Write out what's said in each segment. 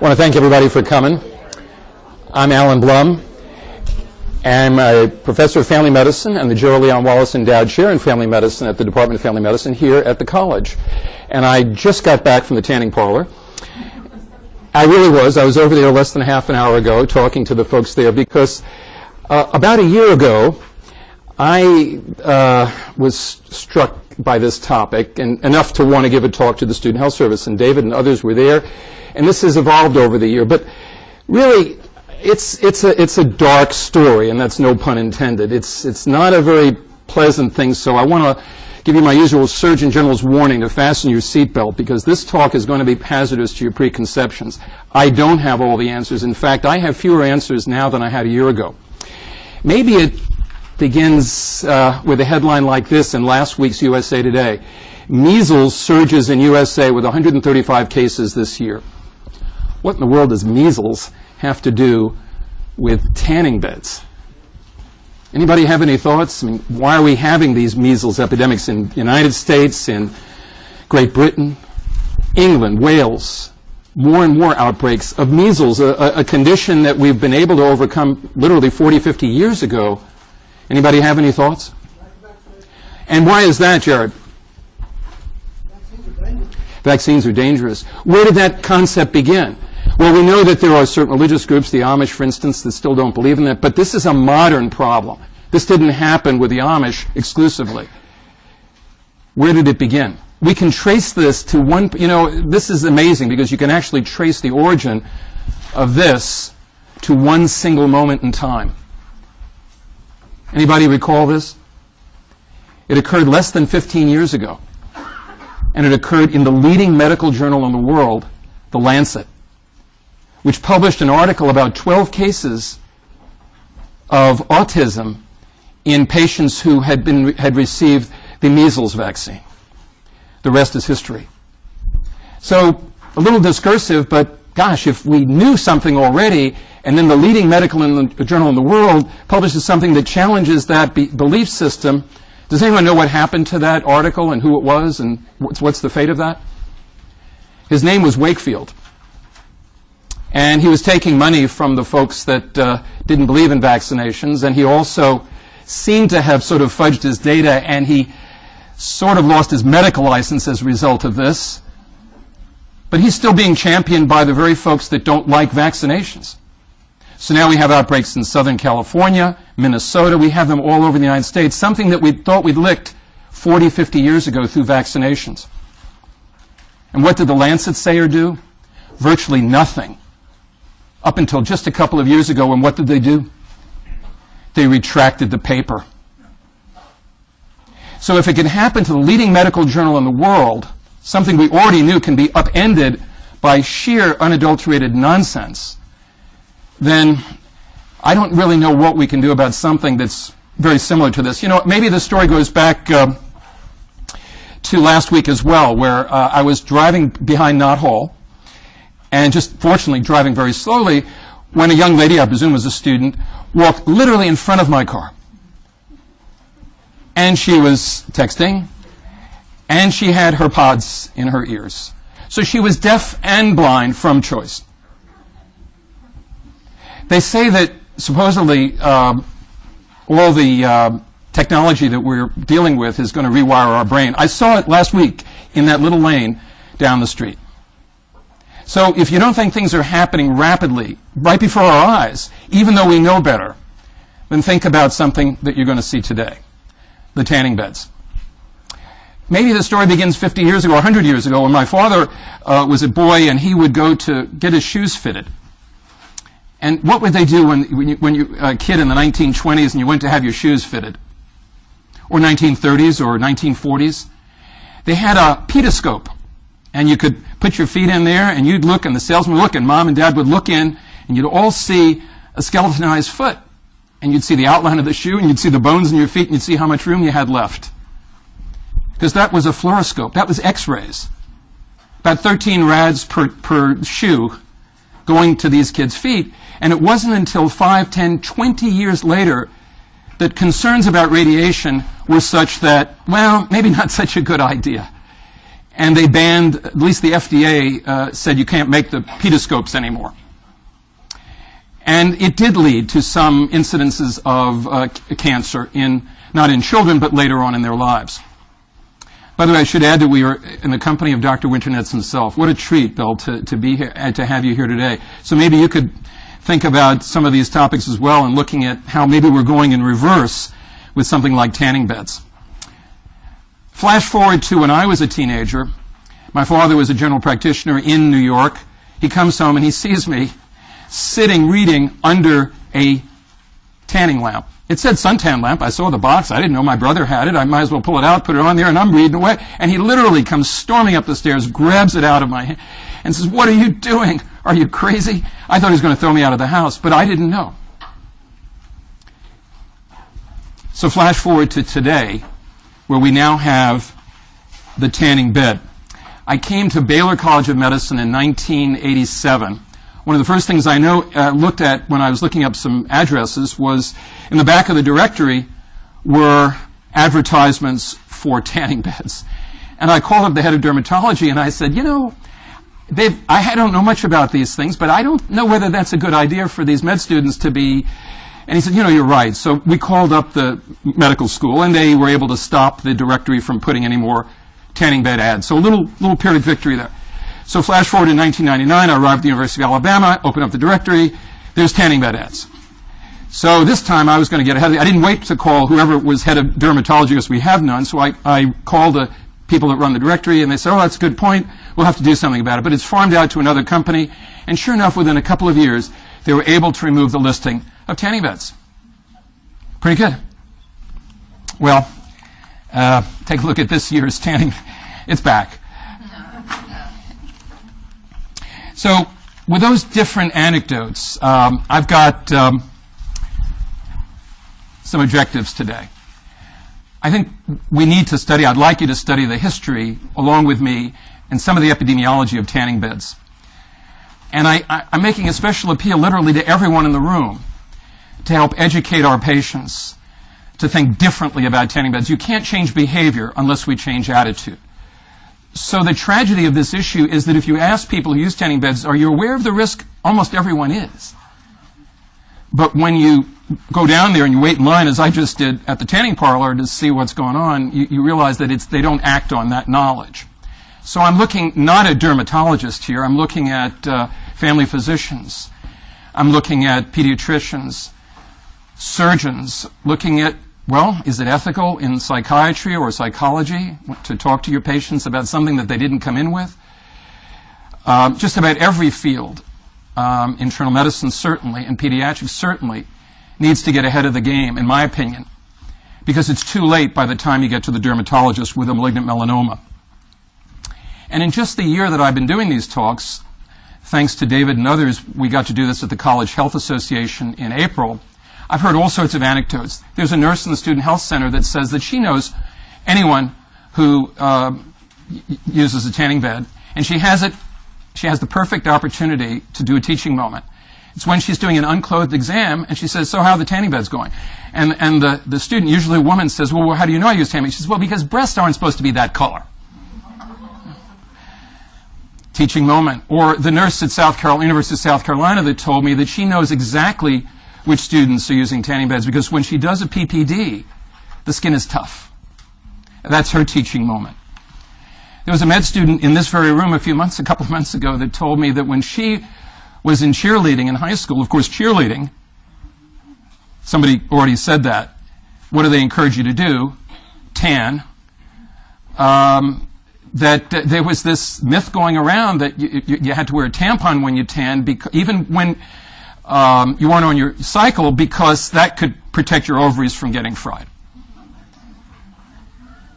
I want to thank everybody for coming. I'm Alan Blum. I'm a professor of family medicine and the Gerald Leon Wallace Endowed Chair in Family Medicine at the Department of Family Medicine here at the college. And I just got back from the tanning parlor. I really was. I was over there less than half an hour ago talking to the folks there because about a year ago, I was struck by this topic and enough to want to give a talk to the Student Health Service, and David and others were there. And this has evolved over the year. But really, it's a dark story, and that's no pun intended. It's not a very pleasant thing, so I want to give you my usual Surgeon General's warning to fasten your seatbelt, because this talk is going to be hazardous to your preconceptions. I don't have all the answers. In fact, I have fewer answers now than I had a year ago. Maybe it begins with a headline like this in last week's USA Today. Measles surges in USA with 135 cases this year. What in the world does measles have to do with tanning beds? Anybody have any thoughts? I mean, why are we having these measles epidemics in the United States, in Great Britain, England, Wales? More and more outbreaks of measles, a condition that we've been able to overcome literally 40, 50 years ago. Anybody have any thoughts? And why is that, Jared? Vaccines are dangerous. Where did that concept begin? Well, we know that there are certain religious groups, the Amish, for instance, that still don't believe in that, but this is a modern problem. This didn't happen with the Amish exclusively. Where did it begin? We can trace this to one, this is amazing because you can actually trace the origin of this to one single moment in time. Anybody recall this? It occurred less than 15 years ago, and it occurred in the leading medical journal in the world, The Lancet, which published an article about 12 cases of autism in patients who had received the measles vaccine. The rest is history. So a little discursive, but gosh, if we knew something already, and then the leading medical journal in the world publishes something that challenges that belief system, does anyone know what happened to that article and who it was and what's the fate of that? His name was Wakefield. And he was taking money from the folks that didn't believe in vaccinations, and he also seemed to have sort of fudged his data, and he sort of lost his medical license as a result of this. But he's still being championed by the very folks that don't like vaccinations. So now we have outbreaks in Southern California, Minnesota. We have them all over the United States, something that we thought we'd licked 40, 50 years ago through vaccinations. And what did the Lancet say or do? Virtually nothing. Up until just a couple of years ago, and what did they do? They retracted the paper. So if it can happen to the leading medical journal in the world, something we already knew can be upended by sheer unadulterated nonsense, then I don't really know what we can do about something that's very similar to this. Maybe the story goes back to last week as well, where I was driving behind Knott Hall, and just fortunately driving very slowly, when a young lady, I presume was a student, walked literally in front of my car. And she was texting, and she had her pods in her ears. So she was deaf and blind from choice. They say that supposedly all the technology that we're dealing with is going to rewire our brain. I saw it last week in that little lane down the street. So if you don't think things are happening rapidly, right before our eyes, even though we know better, then think about something that you're going to see today, the tanning beds. Maybe the story begins 50 years ago, 100 years ago, when my father was a boy and he would go to get his shoes fitted. And what would they do when you a kid in the 1920s and you went to have your shoes fitted? Or 1930s or 1940s? They had a pedoscope. And you could put your feet in there, and you'd look, and the salesman would look, and Mom and Dad would look in, and you'd all see a skeletonized foot. And you'd see the outline of the shoe, and you'd see the bones in your feet, and you'd see how much room you had left. Because that was a fluoroscope. That was X-rays. About 13 rads per shoe going to these kids' feet. And it wasn't until 5, 10, 20 years later that concerns about radiation were such that, well, maybe not such a good idea. and they banned, at least the FDA said you can't make the pedoscopes anymore. And it did lead to some incidences of cancer, not in children, but later on in their lives. By the way, I should add that we are in the company of Dr. Winternetz himself. What a treat, Bill, to be here, to have you here today. So maybe you could think about some of these topics as well and looking at how maybe we're going in reverse with something like tanning beds. Flash forward to when I was a teenager. My father was a general practitioner in New York. He comes home and he sees me sitting reading under a tanning lamp. It said suntan lamp. I saw the box. I didn't know my brother had it. I might as well pull it out, put it on there, and I'm reading away. And he literally comes storming up the stairs, grabs it out of my hand, and says, "What are you doing? Are you crazy?" I thought he was going to throw me out of the house, but I didn't know. So flash forward to today, where we now have the tanning bed. I came to Baylor College of Medicine in 1987. One of the first things I looked at when I was looking up some addresses was in the back of the directory were advertisements for tanning beds. And I called up the head of dermatology and I said, you know, I don't know much about these things, but I don't know whether that's a good idea for these med students to be. And he said, you know, you're right. So we called up the medical school and they were able to stop the directory from putting any more tanning bed ads. So a little Pyrrhic victory there. So flash forward in 1999, I arrived at the University of Alabama, opened up the directory, there's tanning bed ads. So this time I was going to get ahead of it. I didn't wait to call whoever was head of dermatology, because we have none, so I called the people that run the directory, and they said, oh, that's a good point, we'll have to do something about it. But it's farmed out to another company, and sure enough, within a couple of years, they were able to remove the listing of tanning beds. Pretty good. Well, take a look at this year's tanning. It's back. So with those different anecdotes, I've got some objectives today. I think we need to study, I'd like you to study the history along with me and some of the epidemiology of tanning beds. And I'm making a special appeal literally to everyone in the room to help educate our patients to think differently about tanning beds. You can't change behavior unless we change attitude. So the tragedy of this issue is that if you ask people who use tanning beds, are you aware of the risk? Almost everyone is. But when you go down there and you wait in line, as I just did at the tanning parlor to see what's going on, you realize that they don't act on that knowledge. So I'm looking not at dermatologists here, I'm looking at family physicians. I'm looking at pediatricians, surgeons, looking at, well, is it ethical in psychiatry or psychology to talk to your patients about something that they didn't come in with? Just about every field, internal medicine certainly, and pediatrics certainly, needs to get ahead of the game, in my opinion, because it's too late by the time you get to the dermatologist with a malignant melanoma. And in just the year that I've been doing these talks, thanks to David and others, we got to do this at the College Health Association in April. I've heard all sorts of anecdotes. There's a nurse in the Student Health Center that says that she knows anyone who uses a tanning bed, and she has the perfect opportunity to do a teaching moment. It's when she's doing an unclothed exam, and she says, so how are the tanning beds going? And the student, usually a woman, says, well, how do you know I use tanning beds? She says, well, because breasts aren't supposed to be that color. Teaching moment. Or the nurse at University of South Carolina that told me that she knows exactly which students are using tanning beds because when she does a PPD, the skin is tough. That's her teaching moment. There was a med student in this very room a couple of months ago that told me that when she was in cheerleading in high school, of course cheerleading, somebody already said that, what do they encourage you to do? Tan. That there was this myth going around that you had to wear a tampon when you tan, even when you weren't on your cycle, because that could protect your ovaries from getting fried.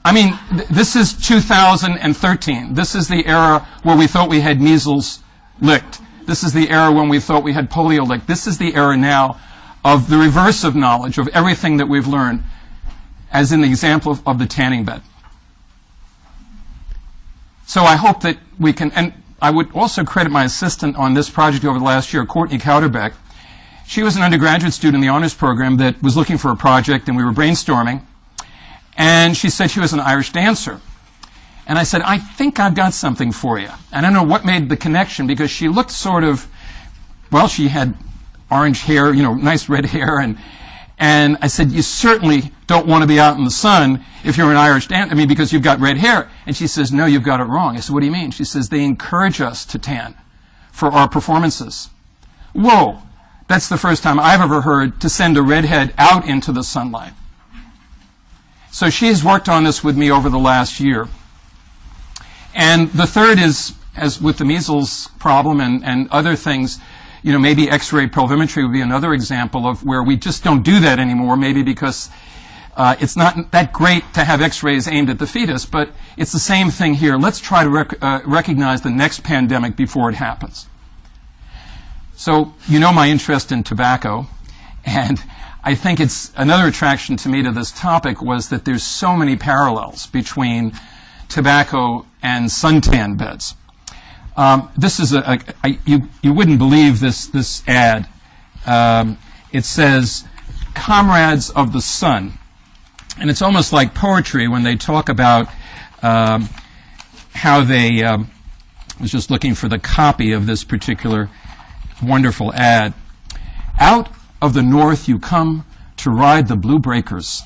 I mean, this is 2013. This is the era where we thought we had measles licked. This is the era when we thought we had polio licked. This is the era now of the reverse of knowledge, of everything that we've learned, as in the example of the tanning bed. So I hope that we can, and I would also credit my assistant on this project over the last year, Courtney Kauderbeck. She was an undergraduate student in the honors program that was looking for a project, and we were brainstorming. And she said she was an Irish dancer. And I said, I think I've got something for you. And I don't know what made the connection, because she looked sort of, well, she had orange hair, you know, nice red hair. And I said, you certainly don't want to be out in the sun if you're an Irish dancer, I mean, because you've got red hair. And she says, no, you've got it wrong. I said, what do you mean? She says, they encourage us to tan for our performances. Whoa, that's the first time I've ever heard to send a redhead out into the sunlight. So she's worked on this with me over the last year. And the third is, as with the measles problem and other things, you know, maybe X-ray pelvimetry would be another example of where we just don't do that anymore, maybe because it's not that great to have X-rays aimed at the fetus, but it's the same thing here. Let's try to recognize the next pandemic before it happens. So you know my interest in tobacco, and I think it's another attraction to me to this topic was that there's so many parallels between tobacco and suntan beds. This is you wouldn't believe this ad. It says, "Comrades of the Sun," and it's almost like poetry when they talk about how they. I was just looking for the copy of this particular wonderful ad. Out of the north you come to ride the blue breakers,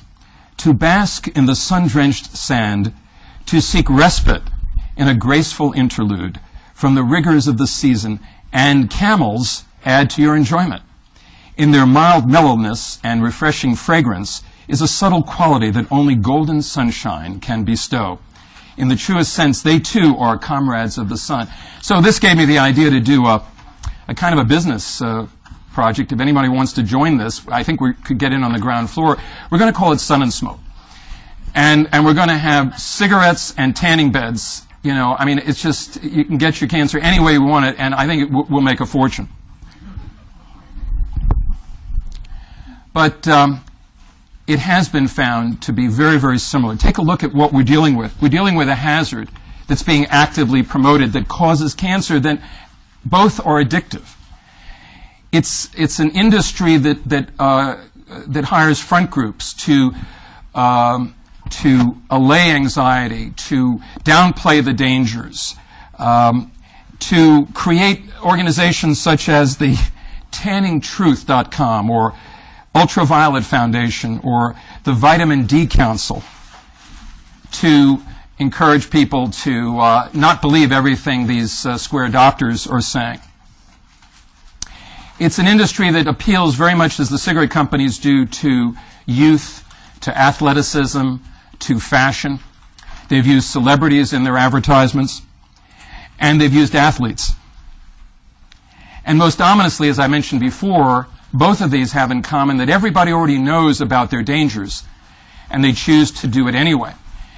to bask in the sun-drenched sand, to seek respite in a graceful interlude from the rigors of the season, and camels add to your enjoyment. In their mild mellowness and refreshing fragrance is a subtle quality that only golden sunshine can bestow. In the truest sense, they too are comrades of the sun. So this gave me the idea to do a kind of a business project. If anybody wants to join this, I think we could get in on the ground floor. We're going to call it Sun and Smoke. And we're going to have cigarettes and tanning beds. You know, I mean, it's just, you can get your cancer any way you want it, and I think it will make a fortune. But it has been found to be very, very similar. Take a look at what we're dealing with. We're dealing with a hazard that's being actively promoted that causes cancer, that both are addictive. It's an industry that hires front groups to allay anxiety, to downplay the dangers, to create organizations such as the TanningTruth.com or Ultraviolet Foundation or the Vitamin D Council, to encourage people to not believe everything these square doctors are saying. It's an industry that appeals very much, as the cigarette companies do, to youth, to athleticism, to fashion. They've used celebrities in their advertisements, and they've used athletes. And most ominously, as I mentioned before, both of these have in common that everybody already knows about their dangers, and they choose to do it anyway.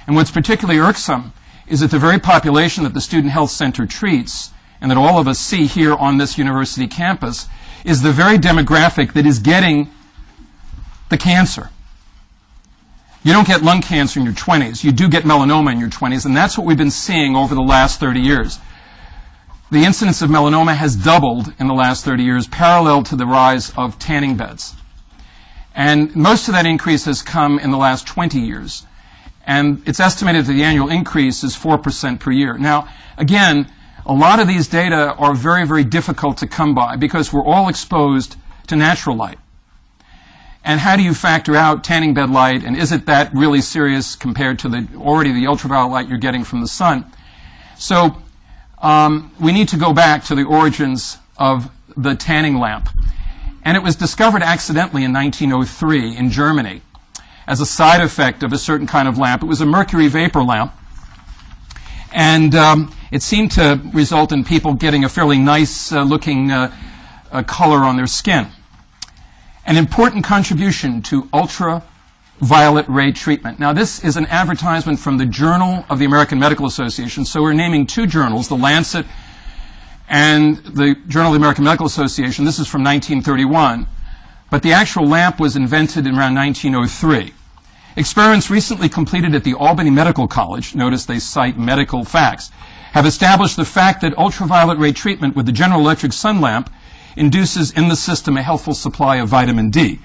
And what's particularly irksome is that the very population that the Student Health Center treats, and that all of us see here on this university campus, is the very demographic that is getting the cancer. You don't get lung cancer in your 20s. You do get melanoma in your 20s, and that's what we've been seeing over the last 30 years. The incidence of melanoma has doubled in the last 30 years, parallel to the rise of tanning beds. And most of that increase has come in the last 20 years. And it's estimated that the annual increase is 4% per year. Now, again, a lot of these data are very, very difficult to come by because we're all exposed to natural light. And how do you factor out tanning bed light, and is it that really serious compared to the ultraviolet light you're getting from the sun? So we need to go back to the origins of the tanning lamp. And it was discovered accidentally in 1903 in Germany as a side effect of a certain kind of lamp. It was a mercury vapor lamp. And it seemed to result in people getting a fairly nice looking color on their skin. An important contribution to ultraviolet ray treatment. Now, this is an advertisement from the Journal of the American Medical Association. So we're naming two journals, The Lancet and the Journal of the American Medical Association. This is from 1931. But the actual lamp was invented in around 1903. Experiments recently completed at the Albany Medical College, notice they cite medical facts, have established the fact that ultraviolet ray treatment with the General Electric sun lamp induces in the system a healthful supply of vitamin D.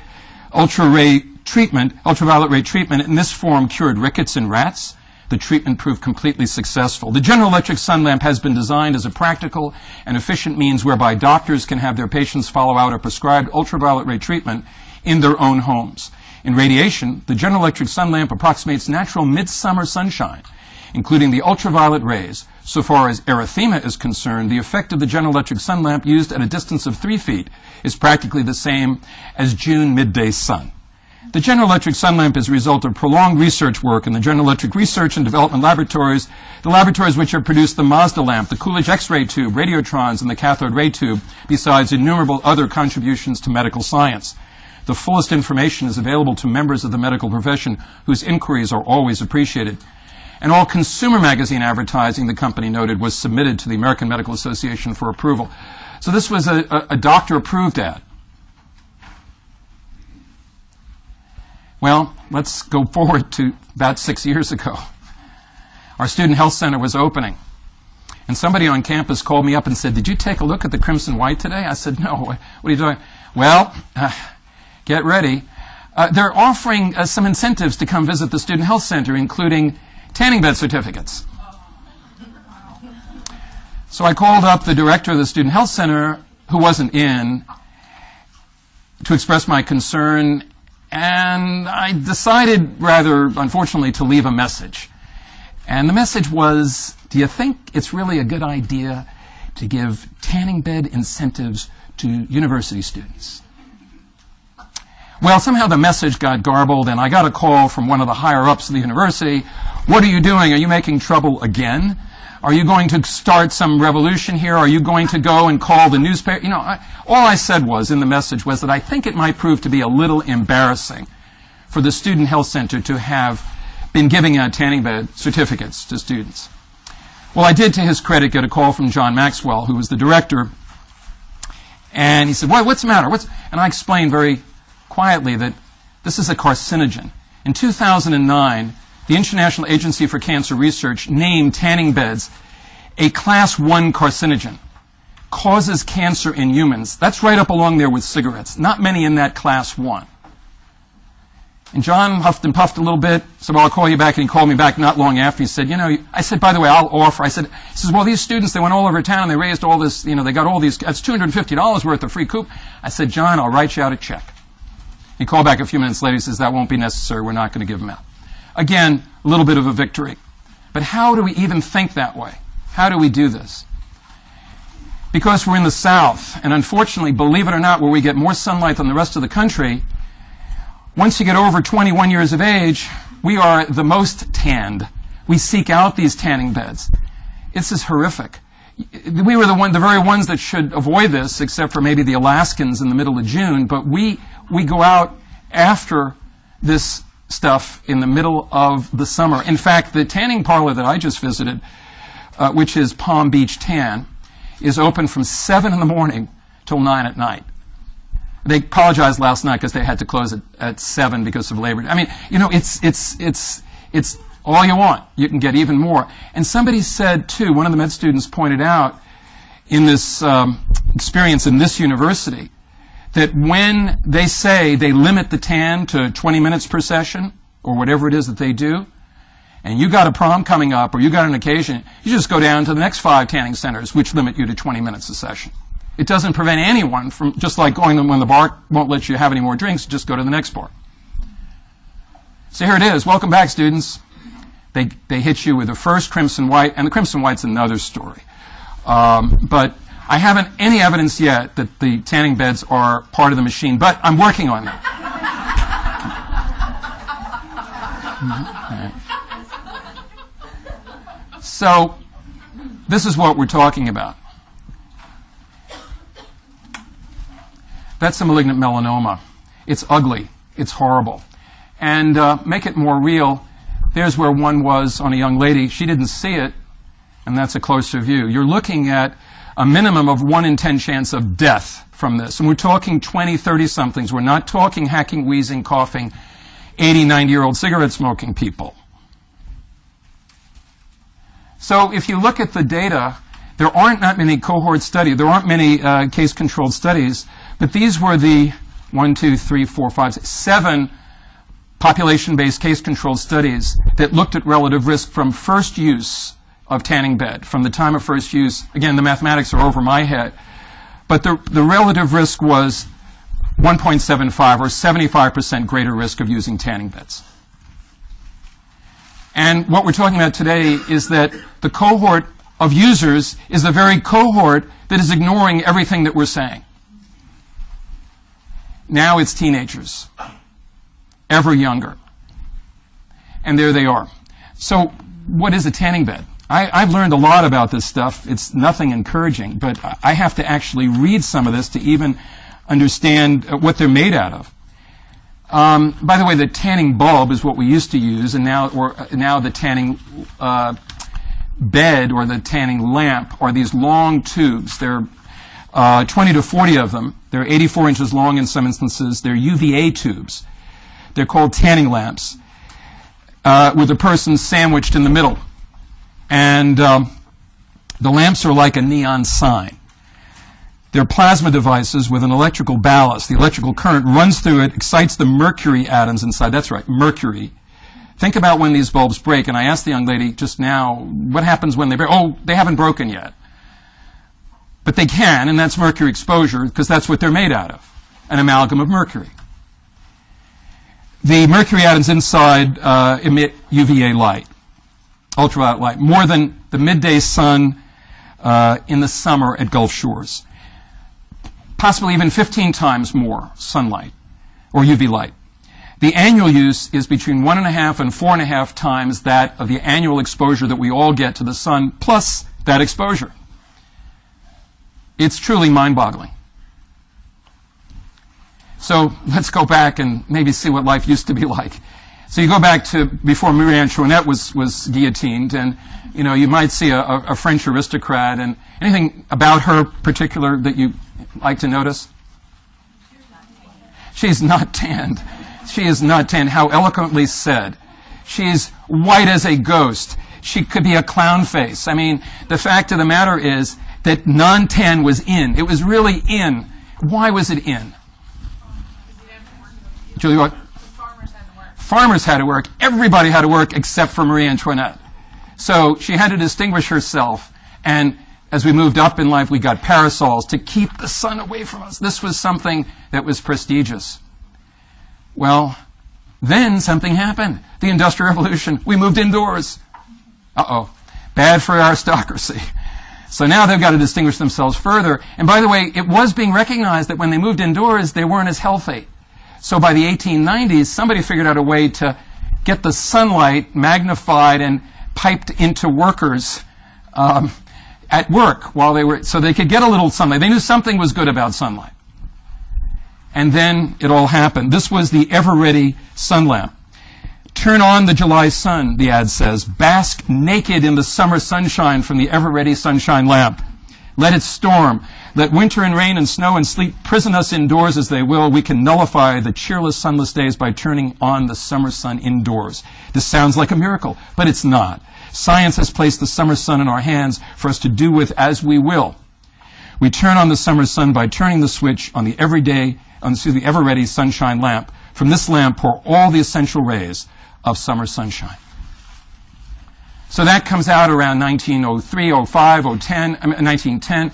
Ultraviolet ray treatment in this form cured rickets in rats, the treatment proved completely successful. The General Electric sun lamp has been designed as a practical and efficient means whereby doctors can have their patients follow out a prescribed ultraviolet ray treatment in their own homes. In radiation, the General Electric sun lamp approximates natural midsummer sunshine, including the ultraviolet rays. So far as erythema is concerned, the effect of the General Electric sun lamp used at a distance of 3 feet is practically the same as June midday sun. The General Electric sun lamp is a result of prolonged research work in the General Electric Research and Development Laboratories, the laboratories which have produced the Mazda lamp, the Coolidge X-ray tube, radiotrons, and the cathode ray tube, besides innumerable other contributions to medical science. The fullest information is available to members of the medical profession whose inquiries are always appreciated. And all consumer magazine advertising, the company noted, was submitted to the American Medical Association for approval. So this was a doctor-approved ad. Well, let's go forward to about 6 years ago. Our student health center was opening. And somebody on campus called me up and said, "Did you take a look at the Crimson White today?" I said, "No. What are you doing?" "Well, get ready. They're offering some incentives to come visit the student health center, including tanning bed certificates." So I called up the director of the student health center, who wasn't in, to express my concern, and I decided, rather unfortunately, to leave a message. And the message was, do you think it's really a good idea to give tanning bed incentives to university students? Well, somehow the message got garbled, and I got a call from one of the higher-ups of the university. "What are you doing? Are you making trouble again? Are you going to start some revolution here? Are you going to go and call the newspaper?" You know, all I said was, in the message, was that I think it might prove to be a little embarrassing for the student health center to have been giving out tanning bed certificates to students. Well, I did, to his credit, get a call from John Maxwell, who was the director, and he said, "What's the matter?" And I explained very quietly that this is a carcinogen. In 2009, the International Agency for Cancer Research named tanning beds a Class 1 carcinogen. Causes cancer in humans. That's right up along there with cigarettes. Not many in that Class 1. And John huffed and puffed a little bit, said, "Well, I'll call you back." And he called me back not long after. He said, I said, "By the way, I'll offer." He says, "Well, these students, they went all over town and they raised all this, they got all these, that's $250 worth of free coupon." I said, "John, I'll write you out a check." He called back a few minutes later. He says, "That won't be necessary. We're not going to give them out." Again, a little bit of a victory. But how do we even think that way? How do we do this? Because we're in the South, and unfortunately, believe it or not, where we get more sunlight than the rest of the country, once you get over 21 years of age, we are the most tanned. We seek out these tanning beds. This is horrific. We were the very ones that should avoid this, except for maybe the Alaskans in the middle of June, but we go out after this stuff in the middle of the summer. In fact, the tanning parlor that I just visited, which is Palm Beach Tan, is open from 7 in the morning till 9 at night. They apologized last night because they had to close it at 7 because of Labor Day. I mean, it's all you want. You can get even more. And somebody said, too, one of the med students pointed out in this experience in this university, that when they say they limit the tan to 20 minutes per session, or whatever it is that they do, and you got a prom coming up, or you got an occasion, you just go down to the next 5 tanning centers, which limit you to 20 minutes a session. It doesn't prevent anyone from, just like going to when the bar won't let you have any more drinks, just go to the next bar. So here it is. Welcome back, students. They hit you with the first Crimson White, and the Crimson White's another story. But I haven't any evidence yet that the tanning beds are part of the machine, but I'm working on that. So this is what we're talking about. That's a malignant melanoma. It's ugly. It's horrible. And make it more real, there's where one was on a young lady. She didn't see it, and that's a closer view. You're looking at a minimum of 1 in 10 chance of death from this. And we're talking 20, 30-somethings. We're not talking hacking, wheezing, coughing, 80, 90-year-old cigarette-smoking people. So if you look at the data, there aren't that many cohort studies. There aren't many case-controlled studies. But these were the 1, 2, 3, 4, 5, 6, 7 population-based case-controlled studies that looked at relative risk from first use of tanning bed, from the time of first use. Again, the mathematics are over my head. But the relative risk was 1.75 or 75% greater risk of using tanning beds. And what we're talking about today is that the cohort of users is the very cohort that is ignoring everything that we're saying. Now it's teenagers, ever younger. And there they are. So what is a tanning bed? I've learned a lot about this stuff. It's nothing encouraging, but I have to actually read some of this to even understand what they're made out of. By the way, the tanning bulb is what we used to use, and now the tanning bed or the tanning lamp are these long tubes. There are 20 to 40 of them. They're 84 inches long in some instances. They're UVA tubes. They're called tanning lamps, with a person sandwiched in the middle. And the lamps are like a neon sign. They're plasma devices with an electrical ballast. The electrical current runs through it, excites the mercury atoms inside. That's right, mercury. Think about when these bulbs break. And I asked the young lady just now, what happens when they break? Oh, they haven't broken yet. But they can, and that's mercury exposure, because that's what they're made out of, an amalgam of mercury. The mercury atoms inside emit UVA light, ultraviolet light, more than the midday sun in the summer at Gulf shores. Possibly even 15 times more sunlight or UV light. The annual use is between 1.5 and 4.5 times that of the annual exposure that we all get to the sun, plus that exposure. It's truly mind-boggling. So let's go back and maybe see what life used to be like. So you go back to before Marie Antoinette was guillotined, and you might see a French aristocrat, and anything about her particular that you like to notice? She's not tanned. She is not tanned. How eloquently said. She's white as a ghost. She could be a clown face. I mean, the fact of the matter is that non-tan was in. It was really in. Why was it in? Julie, what? Farmers had to work. Everybody had to work except for Marie Antoinette. So she had to distinguish herself. And as we moved up in life, we got parasols to keep the sun away from us. This was something that was prestigious. Well, then something happened. The Industrial Revolution. We moved indoors. Uh-oh. Bad for aristocracy. So now they've got to distinguish themselves further. And by the way, it was being recognized that when they moved indoors, they weren't as healthy. So by the 1890s, somebody figured out a way to get the sunlight magnified and piped into workers at work while they were, so they could get a little sunlight. They knew something was good about sunlight. And then it all happened. This was the ever-ready sun lamp. Turn on the July sun, the ad says. Bask naked in the summer sunshine from the ever-ready sunshine lamp. Let it storm. Let winter and rain and snow and sleet prison us indoors as they will. We can nullify the cheerless, sunless days by turning on the summer sun indoors. This sounds like a miracle, but it's not. Science has placed the summer sun in our hands for us to do with as we will. We turn on the summer sun by turning the switch on the the ever-ready sunshine lamp. From this lamp pour all the essential rays of summer sunshine. So that comes out around 1903, 05, 010, 1910.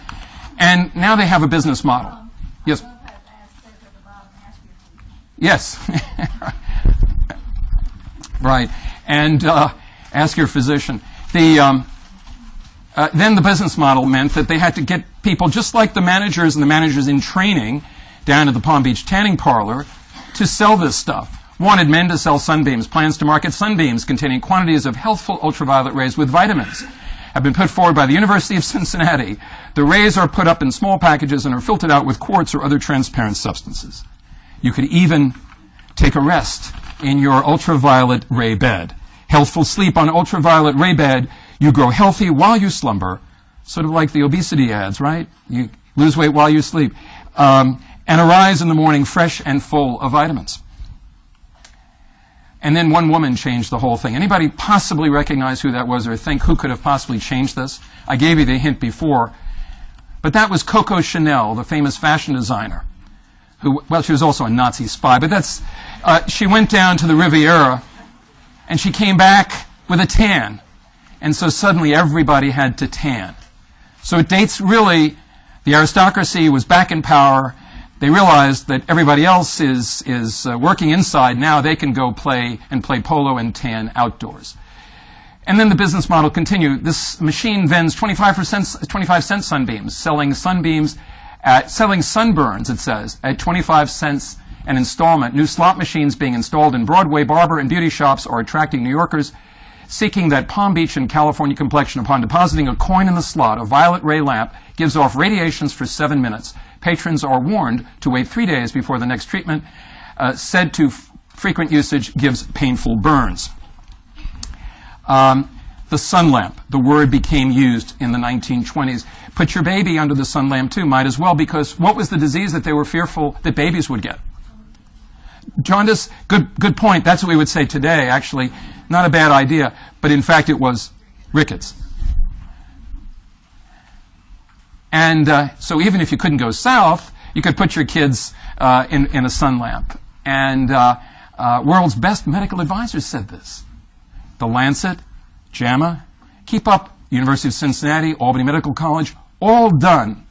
And now they have a business model. Yes? Yes. Right. And ask your physician. Then the business model meant that they had to get people just like the managers and the managers in training down at the Palm Beach tanning parlor to sell this stuff. Wanted men to sell sunbeams. Plans to market sunbeams containing quantities of healthful ultraviolet rays with vitamins have been put forward by the University of Cincinnati. The rays are put up in small packages and are filtered out with quartz or other transparent substances. You could even take a rest in your ultraviolet ray bed. Healthful sleep on ultraviolet ray bed. You grow healthy while you slumber, sort of like the obesity ads, right? You lose weight while you sleep. And arise in the morning fresh and full of vitamins. And then one woman changed the whole thing. Anybody possibly recognize who that was or think who could have possibly changed this? I gave you the hint before. But that was Coco Chanel, the famous fashion designer, well, she was also a Nazi spy, but that's, she went down to the Riviera, and she came back with a tan. And so suddenly everybody had to tan. So it dates really, the aristocracy was back in power. They realized that everybody else is working inside. Now they can go play polo and tan outdoors. And then the business model continued. This machine vends 25 cent sunbeams, selling sunburns, it says, at 25 cents an installment. New slot machines being installed in Broadway barber and beauty shops are attracting New Yorkers seeking that Palm Beach and California complexion. Upon depositing a coin in the slot, a violet ray lamp gives off radiations for 7 minutes. Patrons are warned to wait 3 days before the next treatment. Said to frequent usage gives painful burns. The sun lamp, the word became used in the 1920s. Put your baby under the sun lamp too, might as well, because what was the disease that they were fearful that babies would get? Jaundice, good point. That's what we would say today, actually. Not a bad idea, but in fact it was rickets. And so even if you couldn't go south, you could put your kids in a sun lamp. And world's best medical advisors said this. The Lancet, JAMA, Keep Up, University of Cincinnati, Albany Medical College, all done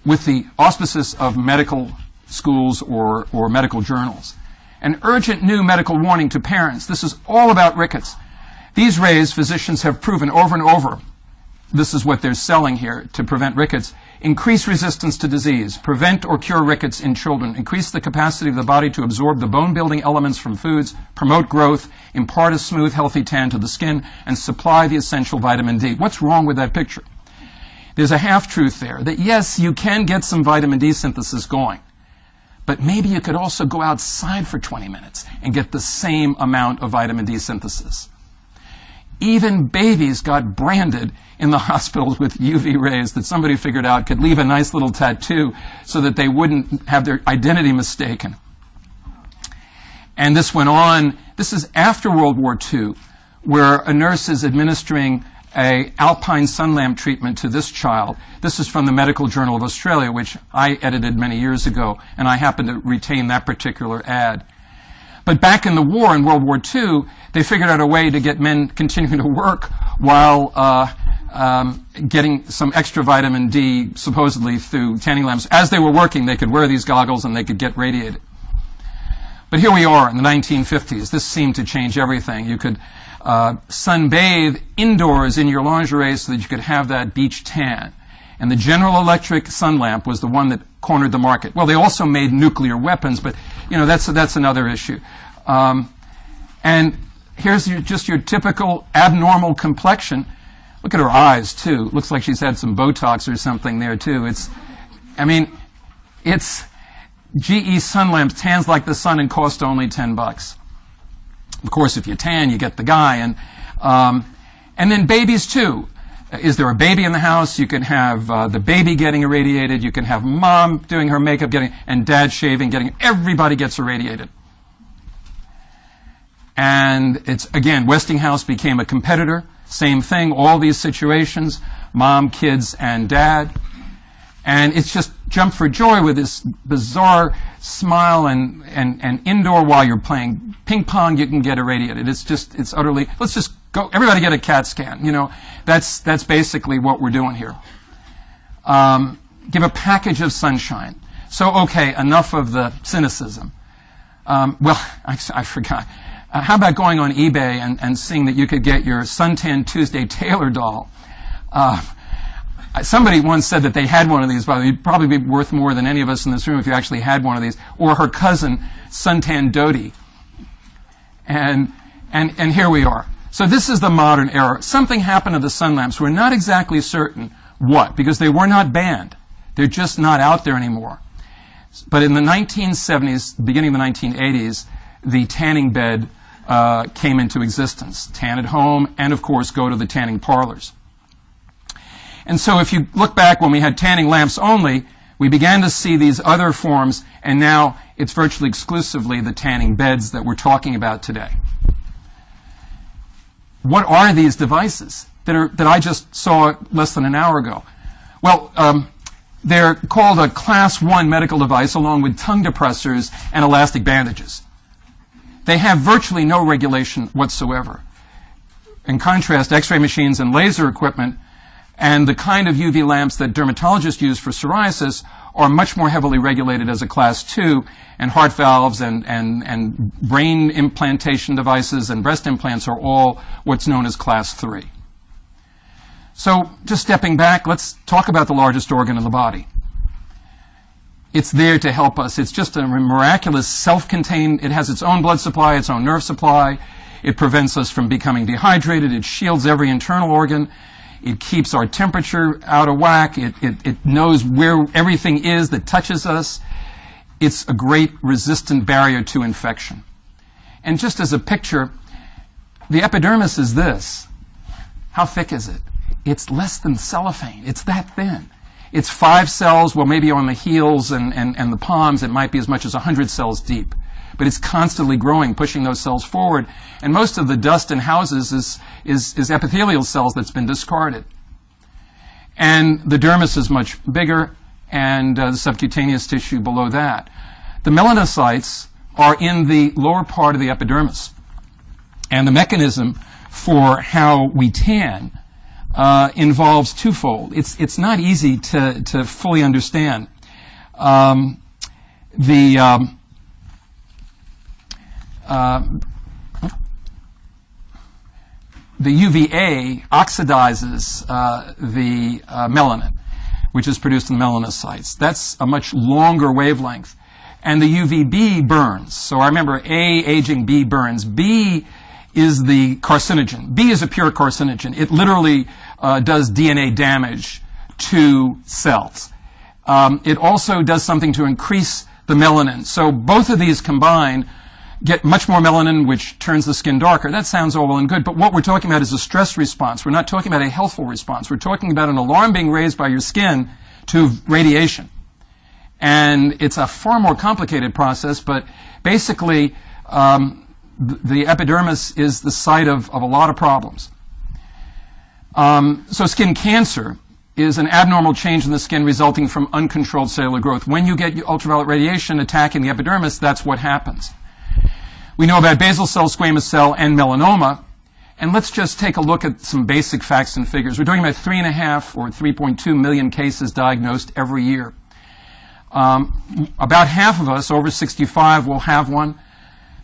with the auspices of medical schools or medical journals. An urgent new medical warning to parents. This is all about rickets. These rays, physicians have proven over and over, this is what they're selling here to prevent rickets. Increase resistance to disease, prevent or cure rickets in children, increase the capacity of the body to absorb the bone-building elements from foods, promote growth, impart a smooth, healthy tan to the skin, and supply the essential vitamin D. What's wrong with that picture? There's a half-truth there, that yes, you can get some vitamin D synthesis going, but maybe you could also go outside for 20 minutes and get the same amount of vitamin D synthesis. Even babies got branded in the hospitals with UV rays that somebody figured out could leave a nice little tattoo so that they wouldn't have their identity mistaken. And this went on. This is after World War II, where a nurse is administering an alpine sun lamp treatment to this child. This is from the Medical Journal of Australia, which I edited many years ago, and I happen to retain that particular ad. But back in the war, in World War II, they figured out a way to get men continuing to work while getting some extra vitamin D, supposedly through tanning lamps. As they were working, they could wear these goggles and they could get radiated. But here we are in the 1950s. This seemed to change everything. You could sunbathe indoors in your lingerie so that you could have that beach tan. And the General Electric sun lamp was the one that cornered the market. Well, they also made nuclear weapons, but you know that's another issue. And here's just your typical abnormal complexion. Look at her eyes too. Looks like she's had some Botox or something there too. It's GE sun lamps, tans like the sun, and cost only $10. Of course, if you tan, you get the guy. And then babies too. Is there a baby in the house? You can have the baby getting irradiated. You can have mom doing her makeup, and dad shaving, everybody gets irradiated. And it's, again, Westinghouse became a competitor. Same thing, all these situations, mom, kids, and dad. And it's just jump for joy with this bizarre smile and indoor while you're playing ping pong, you can get irradiated. It's utterly, let's just go, everybody get a CAT scan. You know, that's basically what we're doing here. Give a package of sunshine. So, okay, enough of the cynicism. Well, I forgot. How about going on eBay and seeing that you could get your Suntan Tuesday Taylor doll? Somebody once said that they had one of these, but it'd probably be worth more than any of us in this room if you actually had one of these. Or her cousin, Suntan Dodie. And here we are. So this is the modern era. Something happened to the sun lamps. We're not exactly certain what, because they were not banned. They're just not out there anymore. But in the 1970s, beginning of the 1980s, the tanning bed came into existence. Tan at home, and of course, go to the tanning parlors. And so if you look back when we had tanning lamps only, we began to see these other forms, and now it's virtually exclusively the tanning beds that we're talking about today. What are these devices that I just saw less than an hour ago? Well, They're called a Class 1 medical device along with tongue depressors and elastic bandages. They have virtually no regulation whatsoever. In contrast, X-ray machines and laser equipment and the kind of UV lamps that dermatologists use for psoriasis are much more heavily regulated as a Class 2, and heart valves and brain implantation devices and breast implants are all what's known as Class 3. So just stepping back, let's talk about the largest organ in the body. It's there to help us. It's just a miraculous self-contained, it has its own blood supply, its own nerve supply. It prevents us from becoming dehydrated. It shields every internal organ. It keeps our temperature out of whack. It knows where everything is that touches us. It's a great resistant barrier to infection. And just as a picture, the epidermis is this. How thick is it? It's less than cellophane. It's that thin. It's 5 cells, well, maybe on the heels and the palms, it might be as much as 100 cells deep. But it's constantly growing, pushing those cells forward. And most of the dust in houses is epithelial cells that's been discarded. And the dermis is much bigger, and the subcutaneous tissue below that. The melanocytes are in the lower part of the epidermis. And the mechanism for how we tan involves twofold. It's not easy to fully understand. The UVA oxidizes the melanin, which is produced in the melanocytes. That's a much longer wavelength. And the UVB burns. So I remember A, aging, B burns. B is the carcinogen. B is a pure carcinogen. It literally does DNA damage to cells. It also does something to increase the melanin. So both of these combined get much more melanin, which turns the skin darker. That sounds all well and good, but what we're talking about is a stress response. We're not talking about a healthful response. We're talking about an alarm being raised by your skin to radiation. And it's a far more complicated process, but basically the epidermis is the site of a lot of problems. So skin cancer is an abnormal change in the skin resulting from uncontrolled cellular growth. When you get ultraviolet radiation attacking the epidermis, that's what happens. We know about basal cell, squamous cell, and melanoma. And let's just take a look at some basic facts and figures. We're talking about 3.5 or 3.2 million cases diagnosed every year. About half of us, over 65, will have one.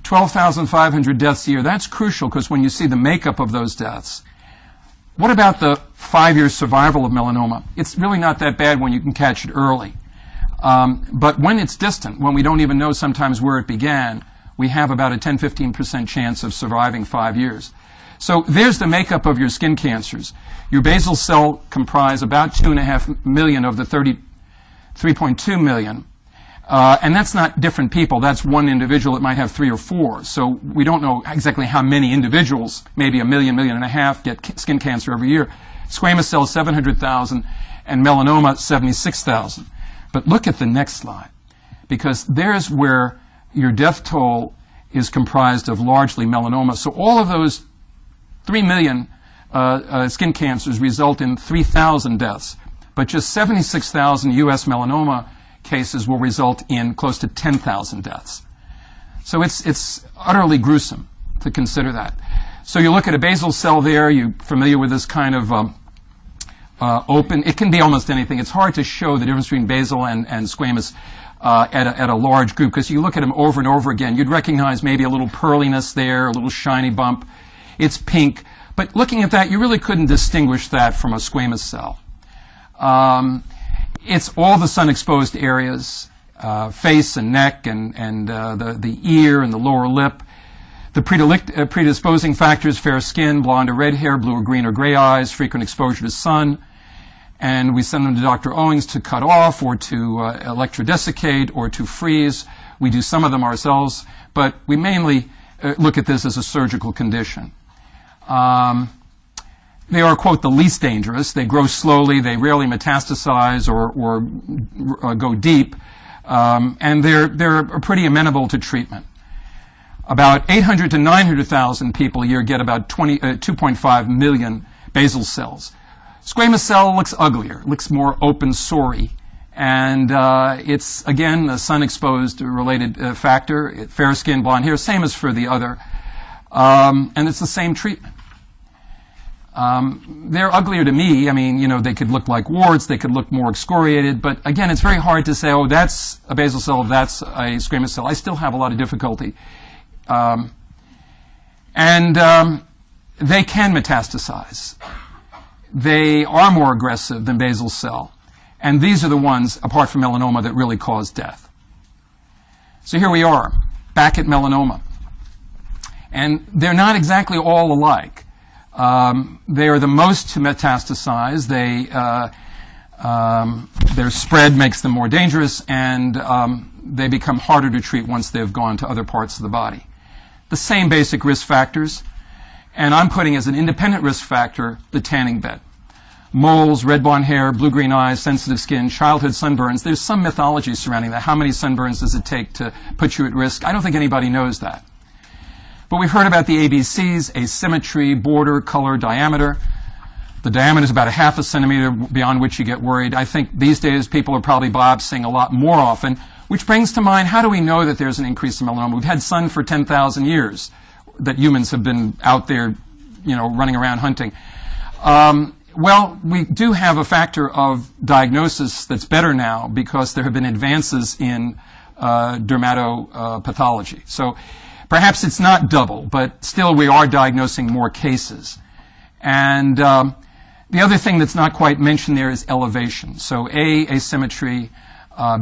12,500 deaths a year. That's crucial because when you see the makeup of those deaths. What about the 5-year survival of melanoma? It's really not that bad when you can catch it early. But when it's distant, when we don't even know sometimes where it began, we have about a 10-15% chance of surviving 5 years. So there's the makeup of your skin cancers. Your basal cell comprise about 2.5 million of the 3.2 million. And that's not different people. That's one individual that might have 3 or 4. So we don't know exactly how many individuals, maybe 1 million, 1.5 million, get skin cancer every year. Squamous cell, 700,000, and melanoma, 76,000. But look at the next slide, because there's where your death toll is comprised of largely melanoma. So all of those 3 million skin cancers result in 3,000 deaths. But just 76,000 U.S. melanoma cases will result in close to 10,000 deaths. So it's utterly gruesome to consider that. So you look at a basal cell there, you're familiar with this kind of open, it can be almost anything. It's hard to show the difference between basal and squamous at a large group, because you look at them over and over again, you'd recognize maybe a little pearliness there, a little shiny bump. It's pink. But looking at that, you really couldn't distinguish that from a squamous cell. It's all the sun-exposed areas, face and neck and the ear and the lower lip. The predisposing factors, fair skin, blonde or red hair, blue or green or gray eyes, frequent exposure to sun. And we send them to Dr. Owings to cut off or to electrodesiccate or to freeze. We do some of them ourselves, but we mainly look at this as a surgical condition. They are, quote, the least dangerous. They grow slowly. They rarely metastasize or go deep. And they're pretty amenable to treatment. About 800 to 900,000 people a year get about 2.5 million basal cells. Squamous cell looks uglier, looks more open, sorry, And it's, again, a sun-exposed related factor. Fair skin, blonde hair, same as for the other. And it's the same treatment. They're uglier to me. I mean, you know, they could look like warts, they could look more excoriated, but again, it's very hard to say, oh, that's a basal cell, that's a squamous cell. I still have a lot of difficulty. They can metastasize. They are more aggressive than basal cell. And these are the ones, apart from melanoma, that really cause death. So here we are, back at melanoma. And they're not exactly all alike. They are the most to metastasize. Their spread makes them more dangerous, and they become harder to treat once they've gone to other parts of the body. The same basic risk factors, and I'm putting as an independent risk factor the tanning bed. Moles, red blonde hair, blue-green eyes, sensitive skin, childhood sunburns. There's some mythology surrounding that. How many sunburns does it take to put you at risk? I don't think anybody knows that. But we've heard about the ABCs, asymmetry, border, color, diameter. The diameter is about a half a centimeter, beyond which you get worried. I think these days people are probably biopsying a lot more often, which brings to mind, how do we know that there's an increase in melanoma? We've had sun for 10,000 years that humans have been out there, you know, running around hunting. Well, we do have a factor of diagnosis that's better now because there have been advances in dermatopathology. So perhaps it's not double, but still we are diagnosing more cases. And the other thing that's not quite mentioned there is elevation. So A, asymmetry,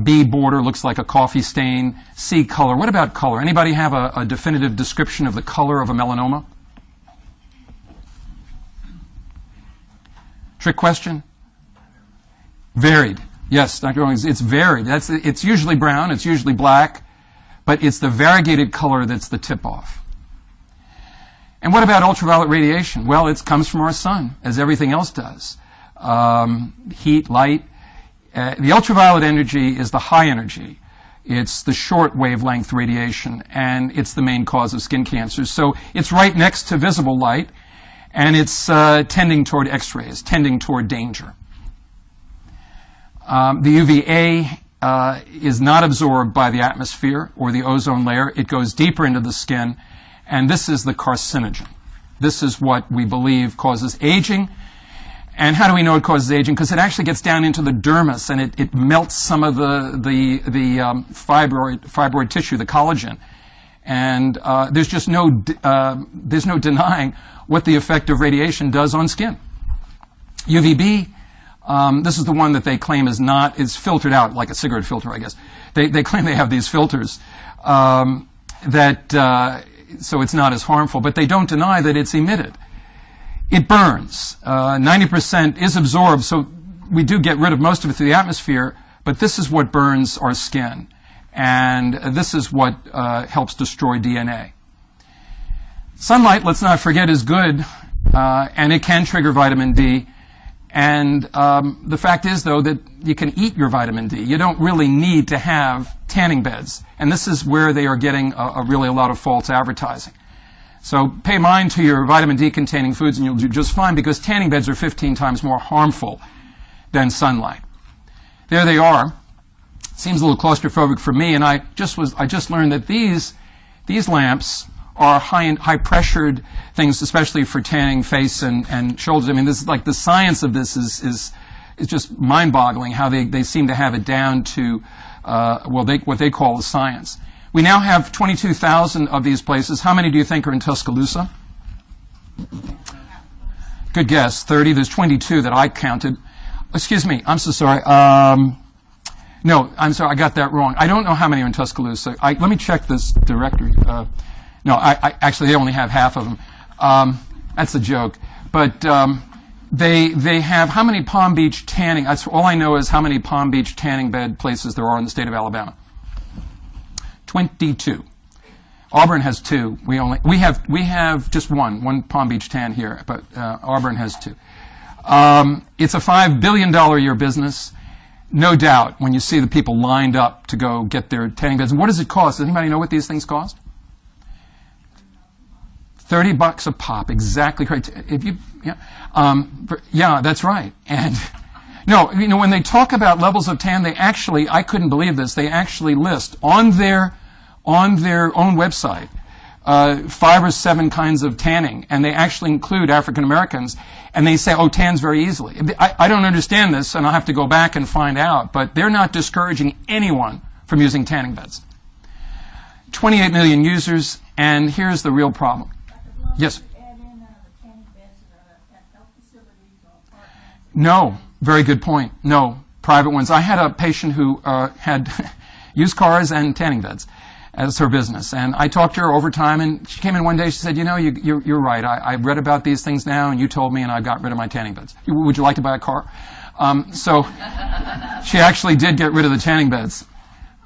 B, border, looks like a coffee stain, C, color. What about color? Anybody have a definitive description of the color of a melanoma? Trick question? Varied. Yes, Dr. Owens, it's varied. It's usually brown, it's usually black, but it's the variegated color that's the tip-off. And what about ultraviolet radiation? Well, it comes from our sun, as everything else does. Heat, light. The ultraviolet energy is the high energy. It's the short wavelength radiation, and it's the main cause of skin cancers. So it's right next to visible light, and it's tending toward X-rays, tending toward danger. The UVA is not absorbed by the atmosphere or the ozone layer. It goes deeper into the skin, and this is the carcinogen. This is what we believe causes aging. And how do we know it causes aging? Because it actually gets down into the dermis, and it melts some of the fibroid tissue, the collagen. And there's just no denying what the effect of radiation does on skin. UVB, this is the one that they claim is filtered out, like a cigarette filter, I guess. They claim they have these filters so it's not as harmful, but they don't deny that it's emitted. It burns. 90% is absorbed, so we do get rid of most of it through the atmosphere, but this is what burns our skin. And this is what helps destroy DNA. Sunlight, let's not forget, is good, and it can trigger vitamin D. And the fact is, though, that you can eat your vitamin D. You don't really need to have tanning beds. And this is where they are getting really a lot of false advertising. So pay mind to your vitamin D-containing foods, and you'll do just fine, because tanning beds are 15 times more harmful than sunlight. There they are. Seems a little claustrophobic for me, and I just learned that these lamps are high-pressured things, especially for tanning face and shoulders. I mean, this is like the science of this is just mind-boggling how they seem to have it down to what they call the science. We now have 22,000 of these places. How many do you think are in Tuscaloosa? Good guess, 30. There's 22 that I counted. Excuse me, I'm so sorry. No, I'm sorry, I got that wrong. I don't know how many are in Tuscaloosa. Let me check this directory. No, actually, they only have half of them. That's a joke. But they have how many Palm Beach tanning? That's all I know is how many Palm Beach tanning bed places there are in the state of Alabama. 22. Auburn has 2. We have just one Palm Beach tan here, but Auburn has 2. It's a $5 billion a year business. No doubt, when you see the people lined up to go get their tanning beds. And what does it cost? Does anybody know what these things cost? $30 a pop, exactly correct. Yeah, that's right. And No, you know, when they talk about levels of tan, they actually, I couldn't believe this, they actually list on their own website 5 or 7 kinds of tanning, and they actually include African Americans, and they say, oh, tans very easily. I don't understand this, and I'll have to go back and find out, but they're not discouraging anyone from using tanning beds. 28 million users, and here's the real problem. Yes? No. Very good point. No. Private ones. I had a patient who had used cars and tanning beds as her business. And I talked to her over time, and she came in one day, she said, you know, you're right. I read about these things now, and you told me, and I got rid of my tanning beds. Would you like to buy a car? So she actually did get rid of the tanning beds.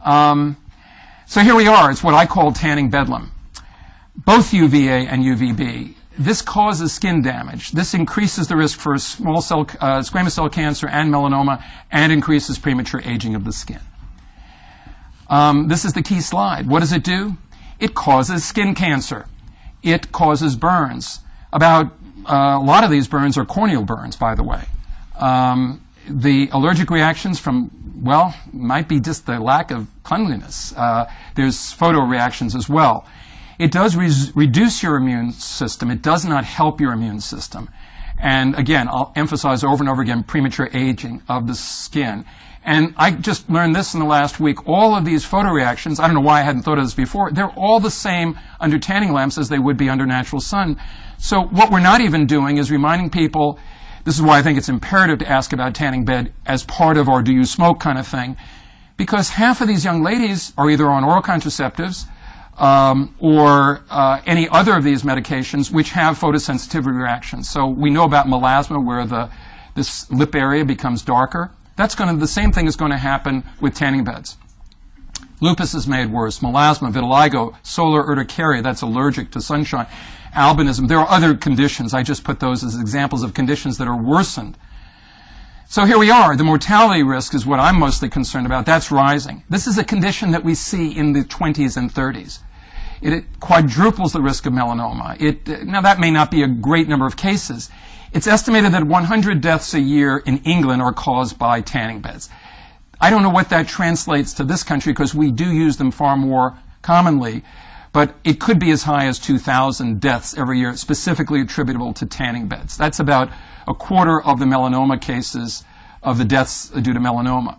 So here we are. It's what I call tanning bedlam. Both UVA and UVB. This causes skin damage. This increases the risk for small cell, squamous cell cancer and melanoma, and increases premature aging of the skin. This is the key slide. What does it do? It causes skin cancer. It causes burns. A lot of these burns are corneal burns, by the way. The allergic reactions from, well, might be just the lack of cleanliness. There's photoreactions as well. It does reduce your immune system. It does not help your immune system. And again, I'll emphasize over and over again, premature aging of the skin. And I just learned this in the last week. All of these photoreactions, I don't know why I hadn't thought of this before, they're all the same under tanning lamps as they would be under natural sun. So what we're not even doing is reminding people, this is why I think it's imperative to ask about tanning bed as part of our do you smoke kind of thing, because half of these young ladies are either on oral contraceptives or any other of these medications which have photosensitivity reactions. So we know about melasma where this lip area becomes darker. The same thing is going to happen with tanning beds. Lupus is made worse. Melasma, vitiligo, solar urticaria, that's allergic to sunshine. Albinism. There are other conditions. I just put those as examples of conditions that are worsened. So here we are. The mortality risk is what I'm mostly concerned about. That's rising. This is a condition that we see in the 20s and 30s. It quadruples the risk of melanoma. Now, that may not be a great number of cases. It's estimated that 100 deaths a year in England are caused by tanning beds. I don't know what that translates to this country because we do use them far more commonly, but it could be as high as 2,000 deaths every year specifically attributable to tanning beds. That's about a quarter of the melanoma cases of the deaths due to melanoma.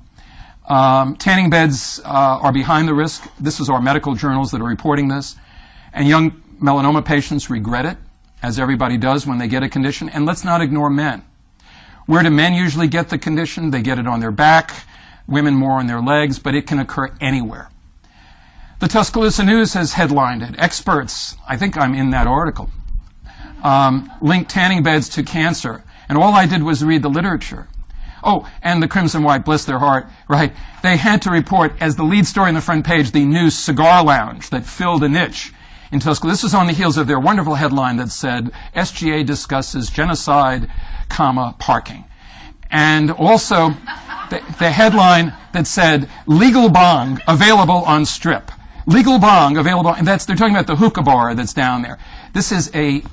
Tanning beds are behind the risk. This is our medical journals that are reporting this. And young melanoma patients regret it, as everybody does when they get a condition. And let's not ignore men. Where do men usually get the condition? They get it on their back, women more on their legs, but it can occur anywhere. The Tuscaloosa News has headlined it. Experts, I think I'm in that article, link tanning beds to cancer. And all I did was read the literature. Oh, and the Crimson White, bless their heart, right? They had to report, as the lead story on the front page, the new cigar lounge that filled a niche in Tuscaloosa. This was on the heels of their wonderful headline that said, SGA discusses genocide, parking. And also the headline that said, legal bong available on strip. Legal bong available, and they're talking about the hookah bar that's down there. This is I